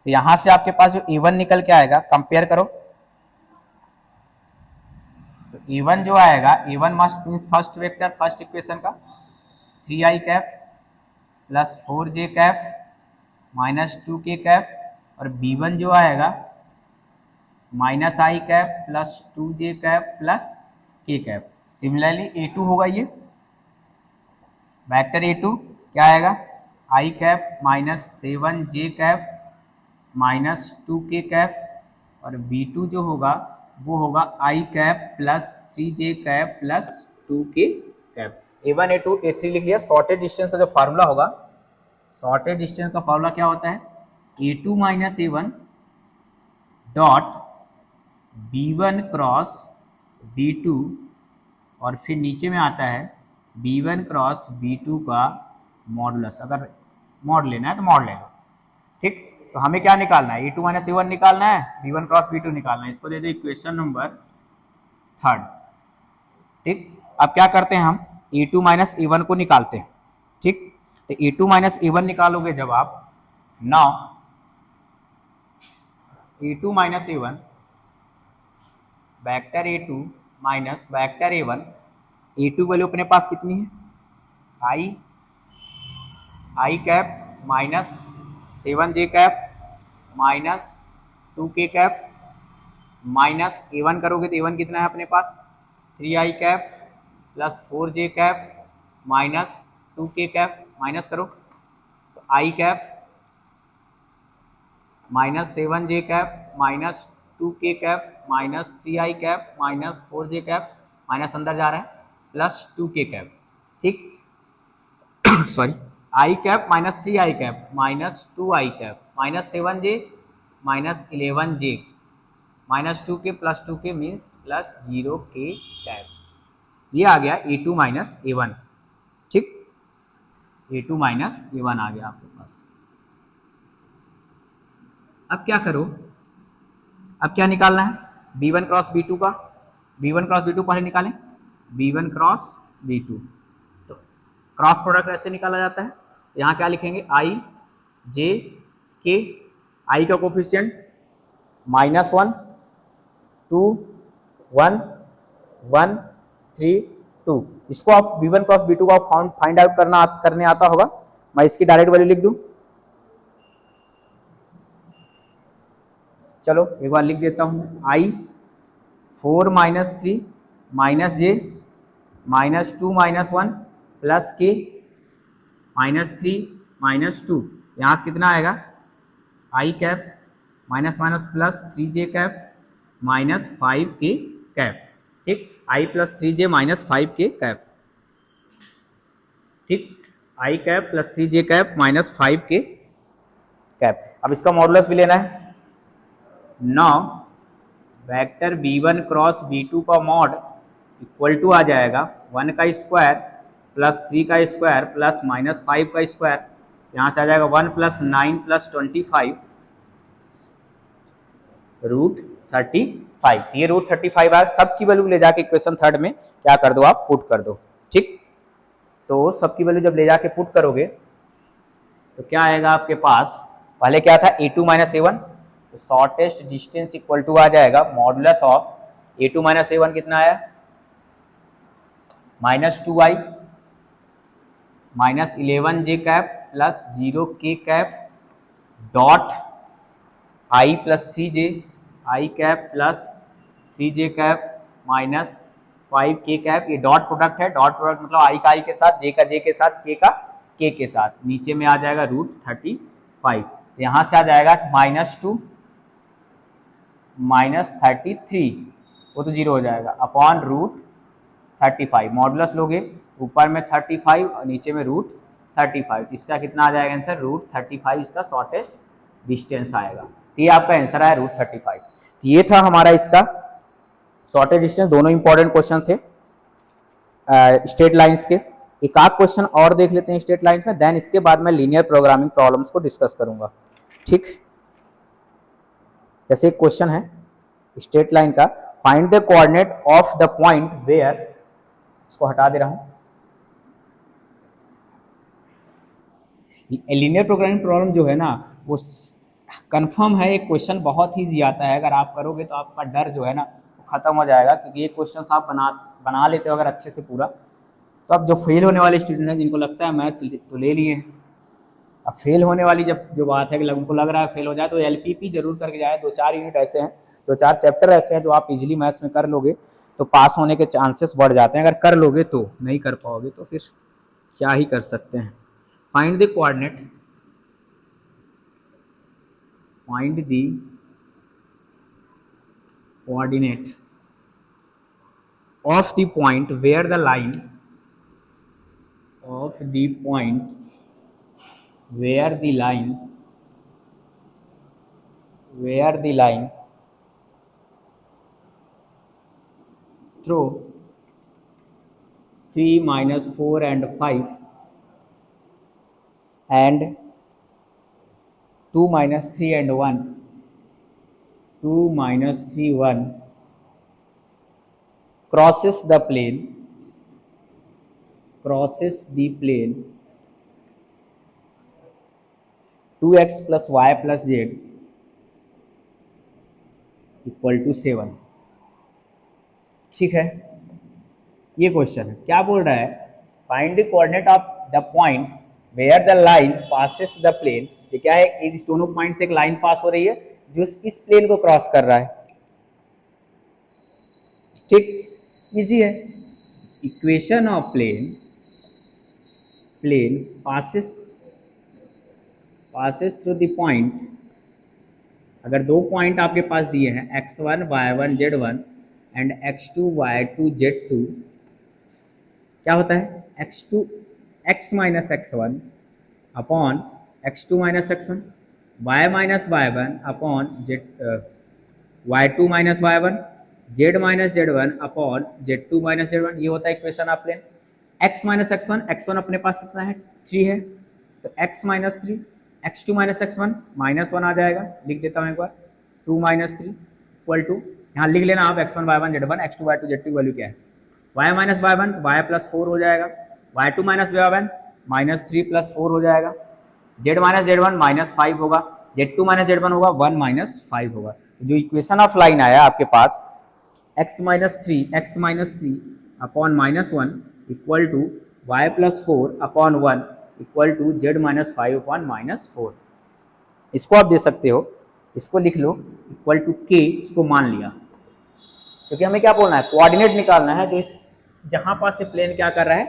तो यहां से आपके पास जो A1 निकल के आएगा, कंपेयर करो तो A1 जो आएगा, A1 must means first vector first equation का 3i cap plus 4j cap minus 2k cap, और B1 जो आएगा minus i cap plus 2j cap plus k cap. Similarly A2 होगा, ये वेक्टर A2 क्या आएगा, i cap minus 7j cap minus 2k cap, और B2 जो होगा वो होगा i cap plus 3j cap plus 2k cap. A1 A2 A3 लिख लिया। शॉर्टेज डिस्टेंस का जो फार्मूला होगा, शॉर्टेज डिस्टेंस का फार्मूला क्या होता है, A2 minus A1 dot B1 cross B2, और फिर नीचे में आता है B1 क्रॉस B2 का मॉडुलस। अगर मॉड लेना है तो मॉड लेना। ठीक, तो हमें क्या निकालना है, A2 माइनस A1 निकालना है, B1 क्रॉस B2 निकालना है। इसको दे दो इक्वेशन नंबर थर्ड। ठीक, अब क्या करते हैं, हम A2 माइनस A1 को निकालते हैं। ठीक, तो A2 माइनस A1 निकालोगे जब आप, now A2 minus A1 vector A2 minus vector A1, A2 value अपने पास कितनी है, i cap minus 7j cap minus 2k cap, minus A1 करोगे तो A1 कितना है अपने पास 3i cap plus 4j cap minus 2k cap, minus करो तो i cap minus 7j cap minus 2k cap minus 3i cap minus 4j cap, minus अंदर जा रहा है प्लस 2k कैप। ठीक sorry, i cap minus 3i cap minus 2i cap minus 7j minus 11j minus 2k plus 2k means plus 0k cap. ये आ गया A2 minus A1। ठीक, A2 minus A1 आ गया आपके पास। अब क्या करो, अब क्या निकालना है, B1 क्रॉस B2 का, B1 क्रॉस B2 पहले निकालें, B1 क्रॉस B2, तो क्रॉस प्रोडक्ट ऐसे निकाला जाता है। यहाँ क्या लिखेंगे, आई जे के, आई का कोफिशिएंट -1 2 1 1 3 2। इसको आप B1 क्रॉस B2 को आप फाइंड आउट करने आता होगा। मैं इसकी डायरेक्ट वैल्यू लिख दूं, चलो एक बार लिख देता हूं, i 4 minus 3 minus j minus 2 minus 1 plus k minus 3 minus 2, यहाँ से कितना आएगा, i cap minus minus plus 3j cap minus 5k cap. ठीक, i plus 3j minus 5k cap. ठीक, i cap plus 3j cap minus 5k cap. अब इसका modulus भी लेना है। Now vector B1 cross B2 का मॉड इक्वल टू आ जाएगा 1 का स्क्वायर प्लस 3 का स्क्वायर प्लस माइनस 5 का स्क्वायर, यहाँ से आ जाएगा 1 प्लस 9 प्लस 25 रूट 35। ये रूट 35 आया, सबकी वैल्यू ले जाके इक्वेशन थर्ड में क्या कर दो, आप पुट कर दो। ठीक, तो सबकी वैल्यू जब ले जाके पुट करोगे तो क्या आएगा आपके पास, पहले क्या था A2 माइनस A1, तो शॉर्टेस्ट डिस्टेंस इक्वल टू आ जाएगा modulus of a2 minus a1 कितना आया, -2i minus 11j cap plus 0k cap dot i plus 3j i cap plus 3j cap minus 5k cap. ये dot product है, dot product मतलब i का i के साथ, j का j के साथ, k का k के साथ, नीचे में आ जाएगा √35। तो यहाँ से आ जाएगा -2 -33, वो तो 0 हो जाएगा, अपॉन √35। मॉडुलस लोगे ऊपर में 35 और नीचे में √35, इसका कितना आ जाएगा आंसर, √35 इसका शॉर्टेस्ट डिस्टेंस आएगा। तो ये आपका आंसर आया √35। तो ये था हमारा इसका शॉर्टेस्ट डिस्टेंस। दोनों इंपॉर्टेंट क्वेश्चन थे स्ट्रेट लाइंस के। एक आध क्वेश्चन और देख लेते हैं स्ट्रेट लाइंस में, देन इसके बाद मैं लीनियर प्रोग्रामिंग प्रॉब्लम्स को डिस्कस करूंगा। ठीक, जैसे एक क्वेश्चन है स्ट्रेट लाइन का, find the coordinate of the point where, इसको हटा दे रहा हूं। लीनियर प्रोग्रामिंग प्रॉब्लम जो है ना वो कंफर्म है, एक क्वेश्चन बहुत ही ईजी आता है, अगर आप करोगे तो आपका डर जो है ना वो खत्म हो जाएगा, क्योंकि ये क्वेश्चन आप बना लेते हो अगर अच्छे से पूरा, तो अब जो फेल होने वाले स्टूडेंट हैं जिनको लगता है मैथ्स तो ले लिए, अब फेल होने वाली जब जो बात है कि उनको लग रहा है फेल हो जाए, तो LPP जरूर करके जाए। 2-4 यूनिट ऐसे हैं, 2-4 चैप्टर ऐसे हैं जो आप इजीली मैथ्स में कर लोगे तो पास होने के चांसेस बढ़ जाते हैं। अगर कर लोगे तो, नहीं कर पाओगे तो फिर क्या ही कर सकते हैं। Find the coordinate, find the coordinate of the point where the line of the point where the line through 3 minus 4 and 5 and 2 minus 3 and 1, 2 minus 3 1 crosses the plane 2x plus y plus z equal to 7। ठीक है, ये question है, क्या बोल रहा है, find the coordinate of the point where the line passes the plane. ये क्या है, इस दोनों पॉइंट से एक लाइन पास हो रही है जो इस प्लेन को क्रॉस कर रहा है। ठीक, इजी है। Equation of plane passes through the point, अगर दो पॉइंट आपके पास दिए हैं x1 y1 z1 and x2 y2 z2, क्या होता है, x minus x1 upon x2 minus x1, y minus y1 upon y2 minus y1, z minus z1 upon z2 minus z1, ये होता है equation of plane. x minus x1 अपने पास कितना है, 3 है, तो x minus 3, x2 minus x1 -1 आ जाएगा, लिख देता हूँ एक बार, 2 माइनस 3 इक्वल टू, यहाँ लिख लेना आप x1 y1 z1 x2 y2 z2 की वैल्यू क्या है, y माइनस y1 तो y प्लस 4 हो जाएगा, y2 माइनस y1 -3 प्लस 4 हो जाएगा, z माइनस z1 -5 होगा, z2 माइनस z1 होगा 1 माइनस 5 होगा। जो इक्वेशन ऑफ लाइन आया आपके पास x minus 3 upon -1 equal to y plus 4 upon 1 equal to z minus 5 upon -4। इसको आप दे सकते हो, इसको लिख लो इक्वल टू k, इसको मान लिया, क्योंकि हमें क्या बोलना है, कोऑर्डिनेट निकालना है, जो इस जहां पास से प्लेन क्या कर रहा है,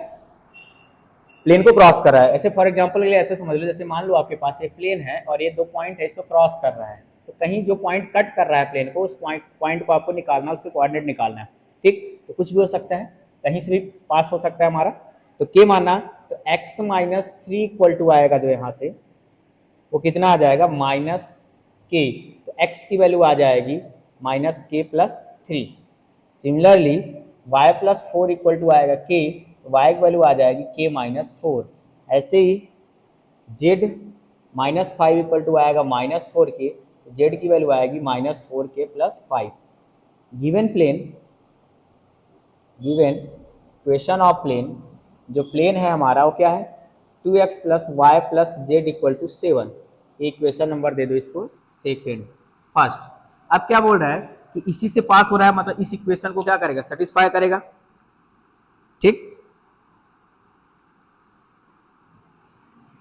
प्लेन को क्रॉस कर रहा है। ऐसे फॉर एग्जांपल के लिए ऐसे समझ लो, जैसे मान लो आपके पास एक प्लेन है और ये दो पॉइंट है, इसको क्रॉस कर रहा है, तो कहीं जो पॉइंट कट कर रहा है प्लेन को, उस पॉइंट को आपको निकालना है, उसके कोऑर्डिनेट निकालना है। ठीक, तो कुछ भी हो सकता है, कहीं से भी पास हो सकता है हमारा, तो k माना, तो x माइनस 3 इक्वल टू आएगा जो यहाँ से, वो कितना आ जाएगा, -k, तो x की वैल्यू आ जाएगी -k plus 3। Similarly y plus 4 equal to आएगा k, तो y की वैल्यू आ जाएगी k माइनस 4। ऐसे ही z माइनस 5 इक्वल टू आएगा -4k, तो z की वैल्यू आएगी -4k plus 5। Given equation of plane, जो प्लेन है हमारा वो क्या है, 2x plus Y plus Z equal to 7। Equation number दे दो इसको सेकेंड। फर्स्ट। अब क्या बोल रहा है कि इसी से पास हो रहा है, मतलब इस इक्वेशन को क्या करेगा, सेटिस्फाई करेगा। ठीक,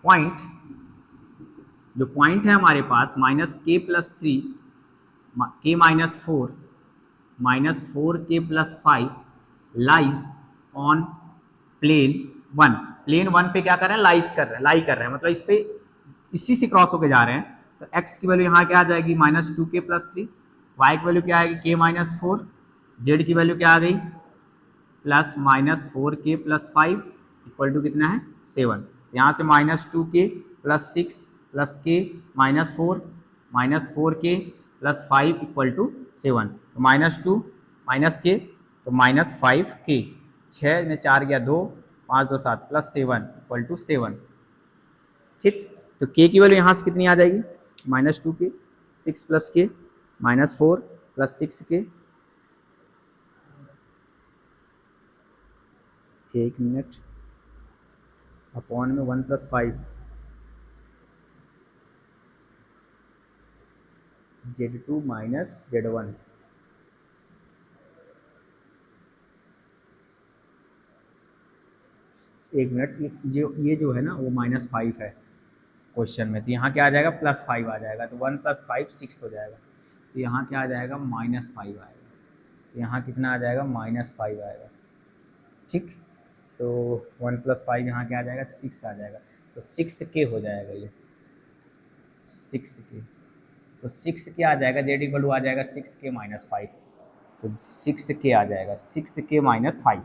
पॉइंट, जो पॉइंट है हमारे पास -k+3 k-4 -4k+5 lies on plane 1। Plane 1 पे क्या कर रहे हैं, लाई कर रहे हैं, मतलब इस पे इसी से क्रॉस होके जा रहे हैं। तो x की वैल्यू यहाँ क्या आ जाएगी, -2k+3, y की वैल्यू क्या आएगी, k-4, z की वैल्यू क्या आ गई, +-4k+5 इक्वल टू कितना है, 7। यहाँ से -2k+6 +k-4 -4k+5 equal to 7। तो -2 -k तो -5k, 6 में 4 गया 2, 5 2 7 +7 इक्वल टू 7। ठीक, तो k की वैल्यू यहाँ से कितनी आ जाएगी, -2k, 6 + k -4 + 6k, 1 minute, upon में 1 + 5 Z2 - Z1। एक मिनट, ये जो है ना वो -5 है क्वेश्चन में, तो यहाँ क्या आ जाएगा, +5 आ जाएगा, तो 1 + 5 6 हो जाएगा, तो यहाँ क्या आ जाएगा, -5 आएगा, तो यहाँ कितना आ जाएगा, -5 आएगा। ठीक, तो 1 + 5 यहाँ क्या आ जाएगा, 6 आ जाएगा, तो 6k हो जाएगा ये, 6k, तो 6k आ जाएगा, Z इक्वल टू आ जाएगा 6k - 5, तो 6k आ जाएगा, 6k - 5।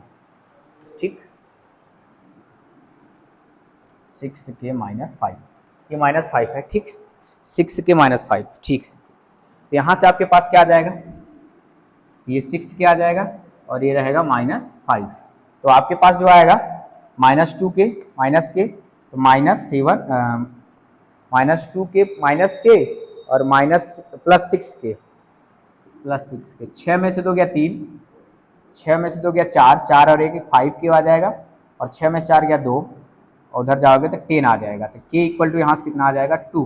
ठीक, 6k - 5, ये -5 है। ठीक, 6k - 5। ठीक, तो यहाँ से आपके पास क्या आ जाएगा, ये 6k आ जाएगा और ये रहेगा -5, तो आपके पास जो आएगा -2k -k, तो -7 -2k -k और +6k, 6 में से 2 गया 3, 6 में से 2 गया 4, 4 और 1 5k आ जाएगा, और 6 में से 4 गया 2, और उधर जाओगे तो 10 आ जाएगा, तो k इक्वल टू यहाँ से कितना आ जाएगा, 2।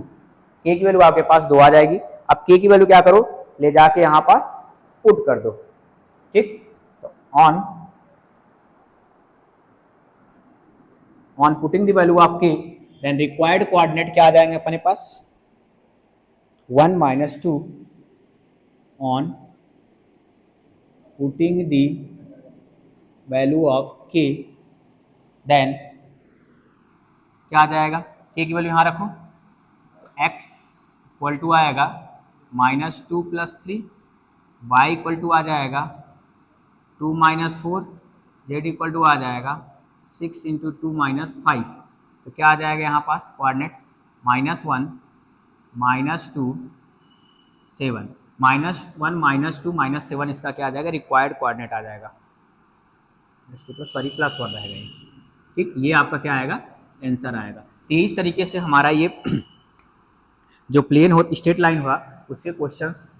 k की वैल्यू आपके पास 2 आ जाएगी। अब k की वैल्यू क्या करो, ले जाके यहाँ पास पुट कर दो। ठीक, तो on putting the value of k, then required coordinate क्या आ जाएंगे अपने पास, 1 - 2 on putting the value of k, then क्या आ जाएगा, k की वैल्यू यहाँ रखो, x इक्वल टू आएगा -2 + 3, y इक्वल टू आ जाएगा 2 - 4, z इक्वल टू आ जाएगा 6 × 2 - 5, तो क्या आ जाएगा यहाँ पास कोऑर्डिनेट, -1 -2 7, -1 -2 -7 इसका क्या आ जाएगा, रिक्वायर्ड कोऑर्डिनेट आ जाएगा, +1 रहेगा ये। ठीक, ये आपका क्या आएगा, आंसर आएगा। तो इस तरीके से हमारा ये जो प्लेन हो स्ट्रेट लाइन हुआ, उससे क्वेश्चंस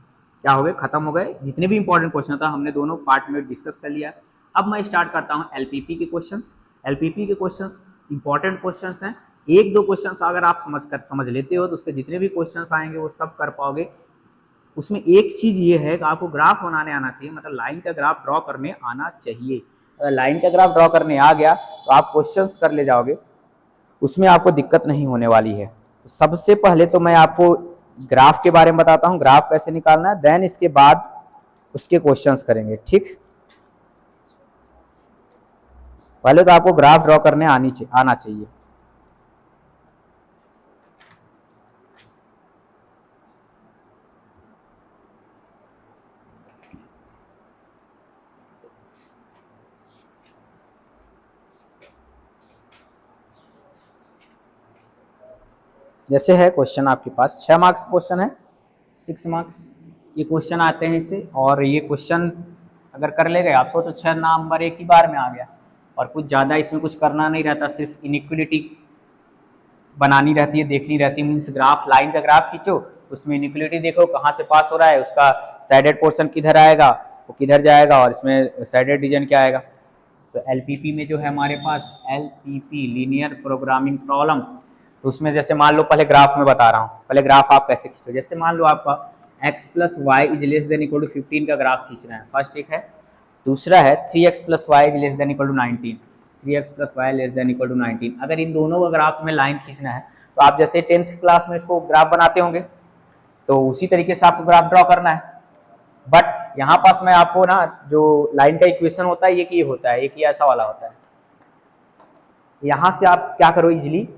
क्या हो गए, खत्म हो गए। जितने भी इंपॉर्टेंट क्वेश्चन था हमने दोनों पार्ट में डिस्कस कर लिया। अब मैं स्टार्ट करता हूँ एलपीपी के क्वेश्चंस। एलपीपी के क्वेश्चंस इंपॉर्टेंट क्वेश्चंस हैं, एक दो क्वेश्चंस अगर आप समझ लेते हो तो उसके जितने भी क्वेश्चंस आएंगे वो सब कर पाओगे। उसमें एक चीज़ ये है कि आपको ग्राफ बनाने आना चाहिए, मतलब लाइन का ग्राफ ड्रॉ करने आना चाहिए। अगर लाइन का ग्राफ ड्रॉ करने आ गया तो आप क्वेश्चंस कर ले जाओगे, उसमें आपको दिक्कत नहीं होने वाली है। तो सबसे पहले तो मैं आपको ग्राफ के बारे में बताता हूँ, ग्राफ कैसे निकालना है, देन इसके बाद उसके क्वेश्चंस करेंगे। ठीक, पहले तो आपको ग्राफ ड्रॉ करने आना चाहिए। जैसे है क्वेश्चन आपके पास 6 मार्क्स क्वेश्चन है, 6 मार्क्स ये क्वेश्चन आते हैं इससे, और ये क्वेश्चन अगर कर ले गए आप सोचो 6 नंबर एक ही बार में आ गया, और कुछ ज़्यादा इसमें कुछ करना नहीं रहता, सिर्फ इनइक्वलिटी बनानी रहती है, देखनी रहती है। मीन्स ग्राफ, लाइन का ग्राफ खींचो, उसमें इनइक्वलिटी देखो कहाँ से पास हो रहा है, उसका साइडेड पोर्शन किधर आएगा, वो किधर जाएगा, और इसमें साइडेड रीजन क्या आएगा। तो एलपीपी में जो है हमारे पास एलपीपी लीनियर प्रोग्रामिंग प्रॉब्लम, तो उसमें जैसे मान लो पहले ग्राफ में बता रहा हूँ, पहले ग्राफ आप कैसे खींचो। जैसे मान लो आपका x plus y is less than equal to 15 का ग्राफ खींचना है, फर्स्ट एक है। दूसरा है 3x plus y is less than equal to 19, 3x plus y less than equal to 19। अगर इन दोनों का ग्राफ में लाइन खींचना है तो आप जैसे 10th क्लास में इसको ग्राफ बनाते होंगे तो उसी तरीके से आपको ग्राफ ड्रॉ करना है। बट यहाँ पास मैं आपको ना जो लाइन का इक्वेशन होता है ये होता है, एक ही ऐसा वाला होता है। यहाँ से आप क्या करो, इजिली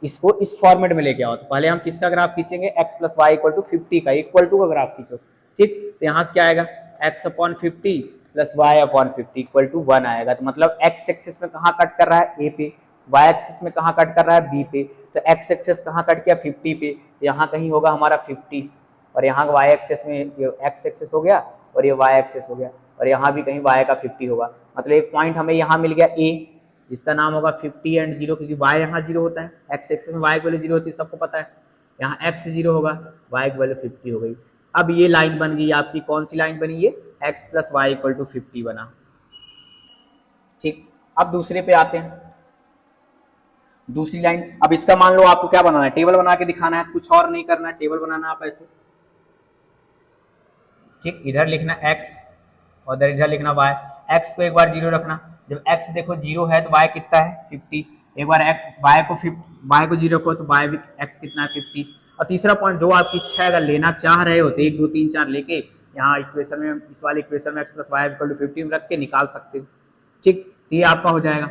इसको इस फॉर्मेट में लेके आओ। तो पहले हम किसका ग्राफ खींचेंगे, x plus y equal to 50 का, इक्वल टू का ग्राफ खींचो, ठीक। तो यहाँ से क्या आएगा, x upon 50 plus y upon 50 equal to 1 आएगा। तो मतलब x एक्सिस में कहाँ कट कर रहा है, a पे, y एक्सिस में कहाँ कट कर रहा है, b पे। तो x एक्सिस कहाँ कट किया, 50 पे, यहाँ कहीं होगा हमारा 50, और यहाँ y एक्सिस में ये x एक्सिस हो गया और ये y एक्सिस हो गया, और यहाँ भी कहीं y का 50 होगा। मतलब एक पॉइंट हमें यहाँ मिल गया a, जिसका नाम होगा 50 एंड 0, क्योंकि y यहाँ 0 होता है, x एक्सिस में y की वैल्यू 0 होती है, सबको पता है। यहाँ x 0 होगा, y की वैल्यू 50 हो गई। अब ये लाइन बन गई आपकी, कौन सी लाइन बनी, ये x plus y equal to 50 बना, ठीक। अब दूसरे पे आते हैं, दूसरी लाइन। अब इसका मान लो आपको क्या बनाना है, टेबल बना के दिखाना है, कुछ और नहीं करना है, टेबल बनाना आप ऐसे, ठीक। इधर लिखना x और इधर लिखना y। x को एक बार 0 रखना, जब x देखो 0 है तो y कितना है, 50। एक बार y को 0 रखो तो y भी x कितना है, 50। और तीसरा पॉइंट जो आपकी इच्छा है, अगर लेना चाह रहे होते 1 2 3 4 लेके यहाँ इक्वेशन में, इस वाले इक्वेशन में x plus y equal to 50 में रख के निकाल सकते हो, ठीक। तो ये आपका हो जाएगा।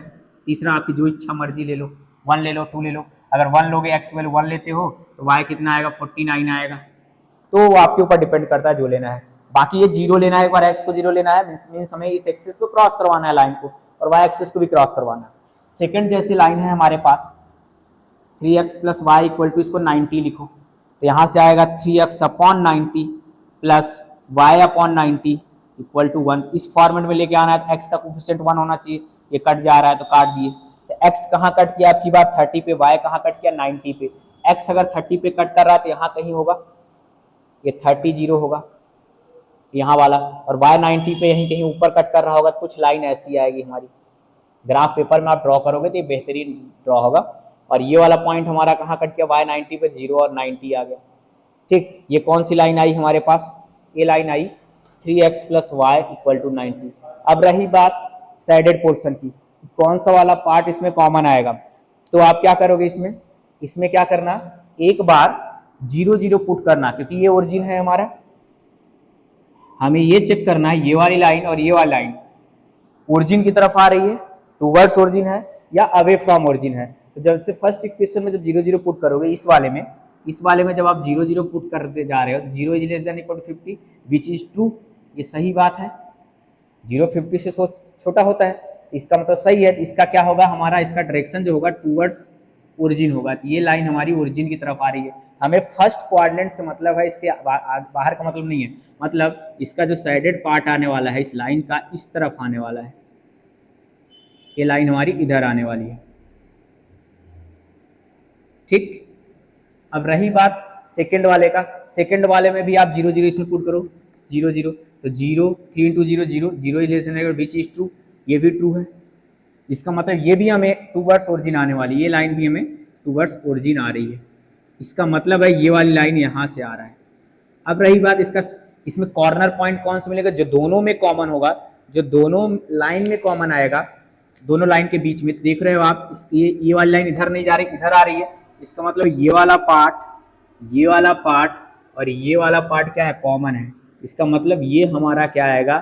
तीसरा आपकी जो इच्छा मर्जी ले लो, 1 ले लो, 2 ले लो। अगर 1 लोगे, x वैल्यू 1 लेते हो तो y कितना आएगा, 49 आएगा। तो वो आपके ऊपर डिपेंड करता है जो लेना है। बाकी ये 0 लेना है, एक बार x को 0 लेना है, मीन्स हमें इस एक्सिस को क्रॉस करवाना है लाइन को, और y एक्सिस को भी क्रॉस करवाना है। सेकंड जैसी लाइन है हमारे पास 3x plus y equal to, इसको 90 लिखो, तो यहाँ से आएगा 3x upon 90 plus y upon 90 equal to 1। इस फॉर्मेट में लेके आना है तो x का कोफिशिएंट 1 होना चाहिए, ये कट जा रहा है तो काट दिए। तो x कहाँ कट किया आपकी बात, 30 पे, y कहाँ कट किया, 90 पे। x अगर 30 पे कट कर रहा है तो यहाँ कहीं होगा, ये 30 0 होगा यहाँ वाला, और y 90 पे यहीं कहीं ऊपर कट कर रहा होगा। तो कुछ लाइन ऐसी आएगी हमारी, ग्राफ पेपर में आप ड्रॉ करोगे तो ये बेहतरीन ड्रॉ होगा। और ये वाला पॉइंट हमारा कहाँ कट किया, y 90 पे, 0 और 90 आ गया, ठीक। ये कौन सी लाइन आई हमारे पास, ये लाइन आई 3x plus y equal to 90। अब रही बात साइडेड पोर्शन की, कौन सा वाला पार्ट इसमें कॉमन आएगा। तो आप क्या करोगे, इसमें क्या करना, एक बार 0 0 पुट करना, क्योंकि ये ओरिजिन है हमारा। हमें ये चेक करना है ये वाली लाइन और ये वाली लाइन ओरिजिन की तरफ आ रही है, टूवर्ड्स ओरिजिन है या अवे फ्रॉम ओरिजिन है। तो जब से फर्स्ट इक्वेशन में जब 0 0 पुट करोगे, इस वाले में जब आप 0 0 पुट करते जा रहे हो तो 0 is less than equal to 50 which is true, ये सही बात है। 0 50 से छोटा होता है, इसका मतलब सही है। तो इसका क्या होगा, हमारा इसका डायरेक्शन जो होगा टूवर्ड्स ओरिजिन होगा। तो ये लाइन हमारी ओरिजिन की तरफ आ रही है। हमें फर्स्ट क्वाड्रेंट से मतलब है, इसके बाहर का मतलब नहीं है, मतलब इसका जो साइडेड पार्ट आने वाला है इस लाइन का, इस तरफ आने वाला है, ये लाइन हमारी इधर आने वाली है, ठीक। अब रही बात सेकंड वाले का, सेकंड वाले में भी आप 0 0 इसमें पुट करो, 0 0, तो 0 3 into 0 0, 0 is less than which is true, ये भी ट्रू है। इसका मतलब ये भी हमें टूवर्ड्स ओरिजिन आने वाली है, ये लाइन भी हमें टूवर्ड्स ओरिजिन आ रही है। इसका मतलब है ये वाली लाइन यहाँ से आ रहा है। अब रही बात इसमें कॉर्नर पॉइंट कौन सा मिलेगा, जो दोनों में कॉमन होगा, जो दोनों लाइन में कॉमन आएगा, दोनों लाइन के बीच में। देख रहे हो आप, ये वाली लाइन इधर नहीं जा रही, इधर आ रही है। इसका मतलब ये वाला पार्ट और ये वाला पार्ट क्या है, कॉमन है। इसका मतलब ये हमारा क्या आएगा,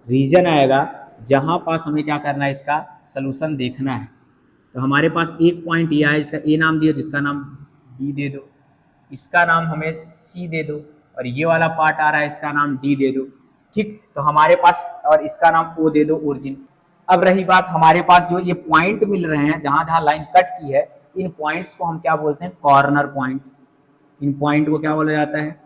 रीजन आएगा जहां पास हमें क्या करना है, इसका सोल्यूशन देखना है। तो हमारे पास एक पॉइंट ये है, इसका ए नाम दिया, जिसका नाम बी दे दो, इसका नाम हमें सी दे दो, और ये वाला पार्ट आ रहा है, इसका नाम डी दे दो, ठीक। तो हमारे पास, और इसका नाम ओ दे दो, ओरिजिन। अब रही बात हमारे पास जो ये पॉइंट मिल रहे हैं, जहां जहां लाइन कट की है, इन पॉइंट्स को हम क्या बोलते हैं, कॉर्नर पॉइंट। इन पॉइंट को क्या बोला जाता है,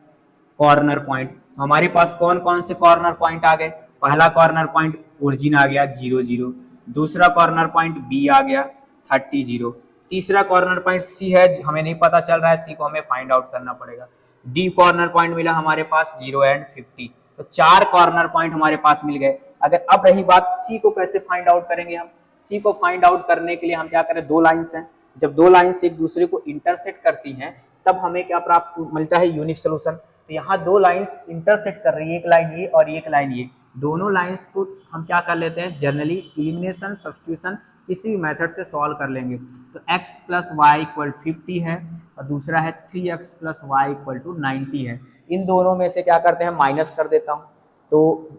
कॉर्नर पॉइंट। हमारे पास कौन कौन से कॉर्नर पॉइंट आ गए, पहला कॉर्नर पॉइंट ओरिजिन आ गया 0 0, दूसरा कॉर्नर पॉइंट बी आ गया 30 0, तीसरा कॉर्नर पॉइंट सी है, हमें नहीं पता चल रहा है, सी को हमें फाइंड आउट करना पड़ेगा। डी कॉर्नर पॉइंट मिला हमारे पास 0 एंड 50, तो 4 कॉर्नर पॉइंट हमारे पास मिल गए। अगर अब रही बात सी को कैसे फाइंड आउट करेंगे हम, सी को फाइंड आउट करने के लिए हम क्या करें, दो लाइंस हैं, जब दो लाइंस एक दूसरे को इंटरसेक्ट करती हैं तब हमें क्या प्राप्त मिलता है, यूनिक सोल्यूशन। तो यहाँ दो लाइंस इंटरसेक्ट कर रही है, एक लाइन ये और एक लाइन ये। दोनों लाइंस को हम क्या कर लेते हैं, जनरली एलिमिनेशन सब्स्टिट्यूशन किसी भी मेथड से सॉल्व कर लेंगे। तो x प्लस वाई इक्वल 50 है और दूसरा है 3x plus y equal to 90 है। इन दोनों में से क्या करते हैं, माइनस कर देता हूँ। तो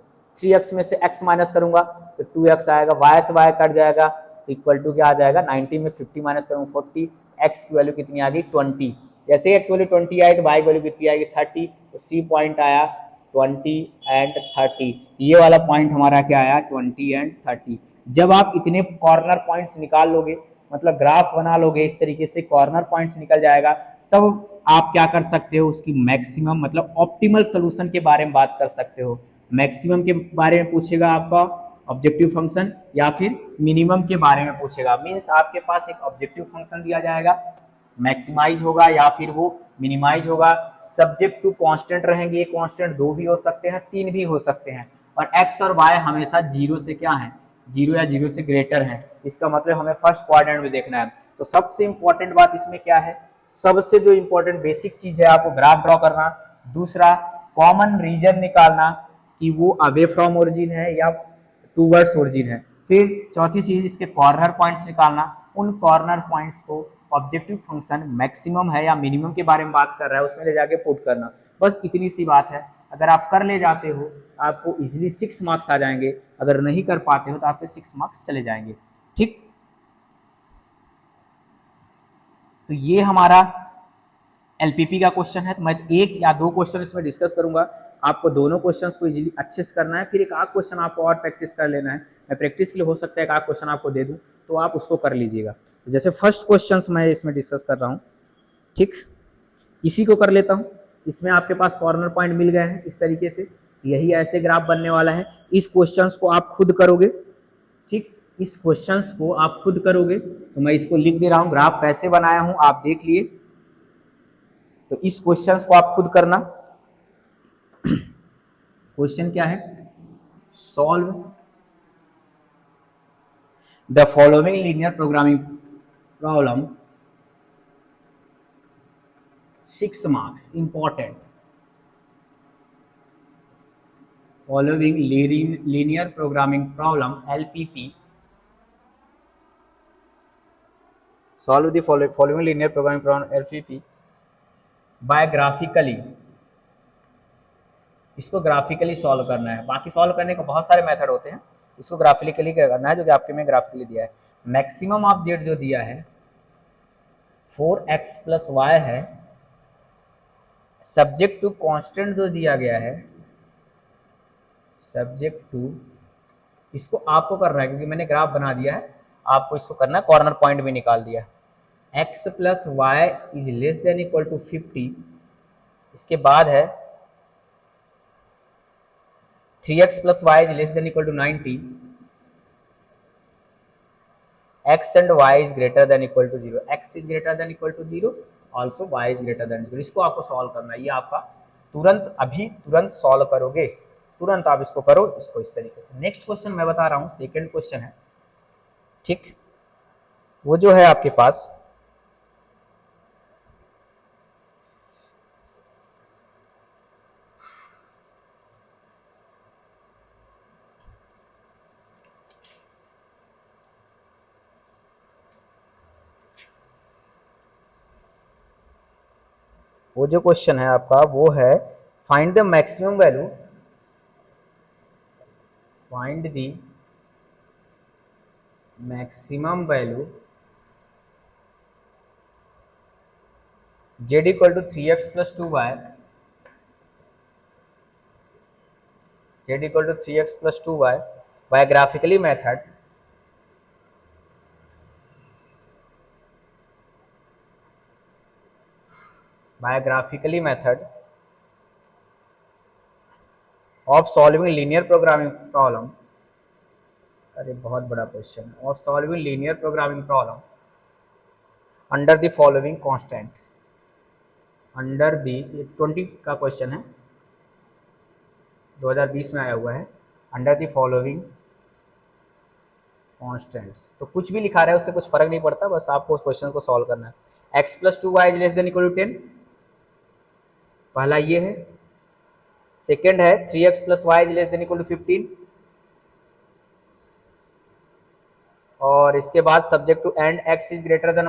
3x में से x माइनस करूंगा तो 2x आएगा, y से y कट जाएगा तो इक्वल टू क्या आ जाएगा, 90 में 50 माइनस करूंगा 40, x की वैल्यू कितनी आ गई 20। जैसे x वैल्यू 20 आई तो y वैल्यू कितनी आएगी 30, तो C पॉइंट आया 20 एंड 30। ये वाला पॉइंट हमारा क्या आया 20 एंड 30। जब आप इतने कॉर्नर पॉइंट्स निकाल लोगे, मतलब ग्राफ बना लोगे इस तरीके से, कॉर्नर पॉइंट्स निकल जाएगा, तब आप क्या कर सकते हो, उसकी मैक्सिमम मतलब ऑप्टिमल सोल्यूशन के बारे में बात कर सकते हो। मैक्सिमम के बारे में पूछेगा आपका ऑब्जेक्टिव फंक्शन, या फिर मिनिमम के बारे में पूछेगा। मीन्स आपके पास एक ऑब्जेक्टिव फंक्शन दिया जाएगा, मैक्सिमाइज होगा या फिर वो मिनिमाइज होगा। सब्जेक्ट टू कांस्टेंट रहेंगे, कांस्टेंट दो भी हो सकते हैं, तीन भी हो सकते हैं, और एक्स और वाई हमेशा जीरो से क्या है, जीरो या जीरो से ग्रेटर है। इसका मतलब हमें फर्स्ट क्वाड्रेंट में देखना है। तो सबसे इंपॉर्टेंट बात इसमें क्या है, सबसे जो इंपॉर्टेंट बेसिक चीज है आपको ग्राफ ड्रॉ करना, दूसरा कॉमन रीजन निकालना कि वो अवे फ्रॉम ओरिजिन है या टूवर्ड्स ओरिजिन है, फिर चौथी चीज इसके कॉर्नर पॉइंट्स निकालना, उन कॉर्नर पॉइंट्स को ऑब्जेक्टिव फंक्शन मैक्सिमम है या मिनिमम के बारे में बात कर रहा है उसमें ले जाके पुट करना। बस इतनी सी बात है। अगर आप कर ले जाते हो आपको इजिली 6 मार्क्स आ जाएंगे, अगर नहीं कर पाते हो तो आपके 6 मार्क्स चले जाएंगे। ठीक, तो ये हमारा एलपीपी का क्वेश्चन है। तो मैं एक या दो क्वेश्चन इसमें डिस्कस करूंगा, आपको दोनों क्वेश्चंस को इजीली अच्छे से करना है, फिर एक आध क्वेश्चन आपको और प्रैक्टिस कर लेना है। मैं प्रैक्टिस के लिए हो सकता है एक आध क्वेश्चन आपको दे दूं तो आप उसको कर लीजिएगा। तो जैसे फर्स्ट क्वेश्चन मैं इसमें डिस्कस कर रहा हूँ, ठीक, इसी को कर लेता हूँ। इसमें आपके पास कॉर्नर पॉइंट मिल गए हैं इस तरीके से, यही ऐसे ग्राफ बनने वाला है। इस क्वेश्चंस को आप खुद करोगे, ठीक, इस क्वेश्चंस को आप खुद करोगे। तो मैं इसको लिख दे रहा हूँ, ग्राफ कैसे बनाया हूँ आप देख लिए। तो इस क्वेश्चंस को आप खुद करना। क्वेश्चन क्या है, solve the following linear programming problem 6 marks important. Following linear programming problem LPP, solve the following linear programming problem LPP by graphically. इसको ग्राफिकली सॉल्व करना है, बाकी सॉल्व करने के बहुत सारे मेथड होते हैं, इसको ग्राफिकली करना है जो कि आपके में ग्राफिकली दिया है। मैक्सिमम ऑफ जेड जो दिया है 4x प्लस वाई है, सब्जेक्ट टू कांस्टेंट जो दिया गया है, सब्जेक्ट टू, इसको आपको करना है क्योंकि मैंने ग्राफ बना दिया है, आपको इसको करना है, कॉर्नर पॉइंट भी निकाल दिया। x plus y is less than equal to 50, इसके बाद है 3x plus y is less than equal to 90, x and y is greater than equal to 0, x is greater than equal to 0, also y is greater than 0। इसको आपको solve करना है, ये आपका तुरंत अभी तुरंत सॉल्व करोगे, तुरंत आप इसको करो, इसको इस तरीके से। नेक्स्ट क्वेश्चन मैं बता रहा हूँ, सेकेंड क्वेश्चन है, ठीक, वो जो है आपके पास वो जो क्वेश्चन है आपका वो है find the maximum value, find the maximum value z equal to 3x plus 2y, z equal to 3x plus 2y by graphically method, by graphically method of solving linear programming problem। अरे बहुत बड़ा question है, of solving linear programming problem under the following constant, under the 20 का question है, 2020 में आया हुआ है, under the following constants। तो कुछ भी लिखा रहा है उससे कुछ फर्क नहीं पड़ता, बस आपको उस क्वेश्चन को सॉल्व करना है। x plus 2y less than equal to 10, पहला ये है, सेकेंड है 3x plus y is less than equal to 15, और इसके बाद subject to and x is greater than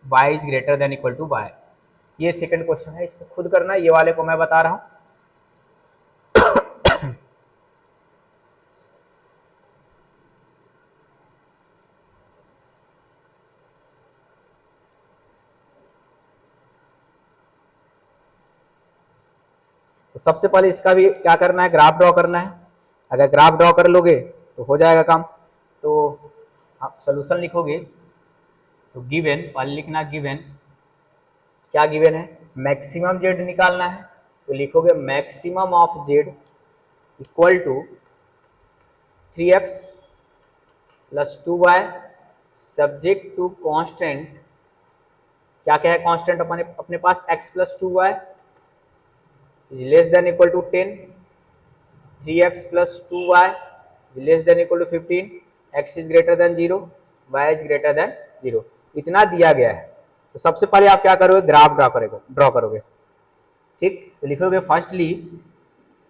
y is greater than equal to y। ये सेकंड क्वेश्चन है, इसको खुद करना है, ये वाले को मैं बता रहा हूं। तो सबसे पहले इसका भी क्या करना है, ग्राफ ड्रॉ करना है। अगर ग्राफ ड्रॉ कर लोगे तो हो जाएगा काम। तो आप सोल्यूशन लिखोगे तो गिवन, पहले लिखना गिवन, क्या गिवन है, मैक्सिमम जेड निकालना है। तो लिखोगे maximum of z equal to 3x plus 2y subject to constant, क्या क्या है कांस्टेंट अपने पास, x plus 2y is less than equal to 10, 3x plus 2y is less than equal to 15, x is greater than 0, y is greater than 0। इतना दिया गया है। तो सबसे पहले आप क्या करोगे, ग्राफ ड्रॉ करोगे। ठीक, तो लिखोगे फर्स्टली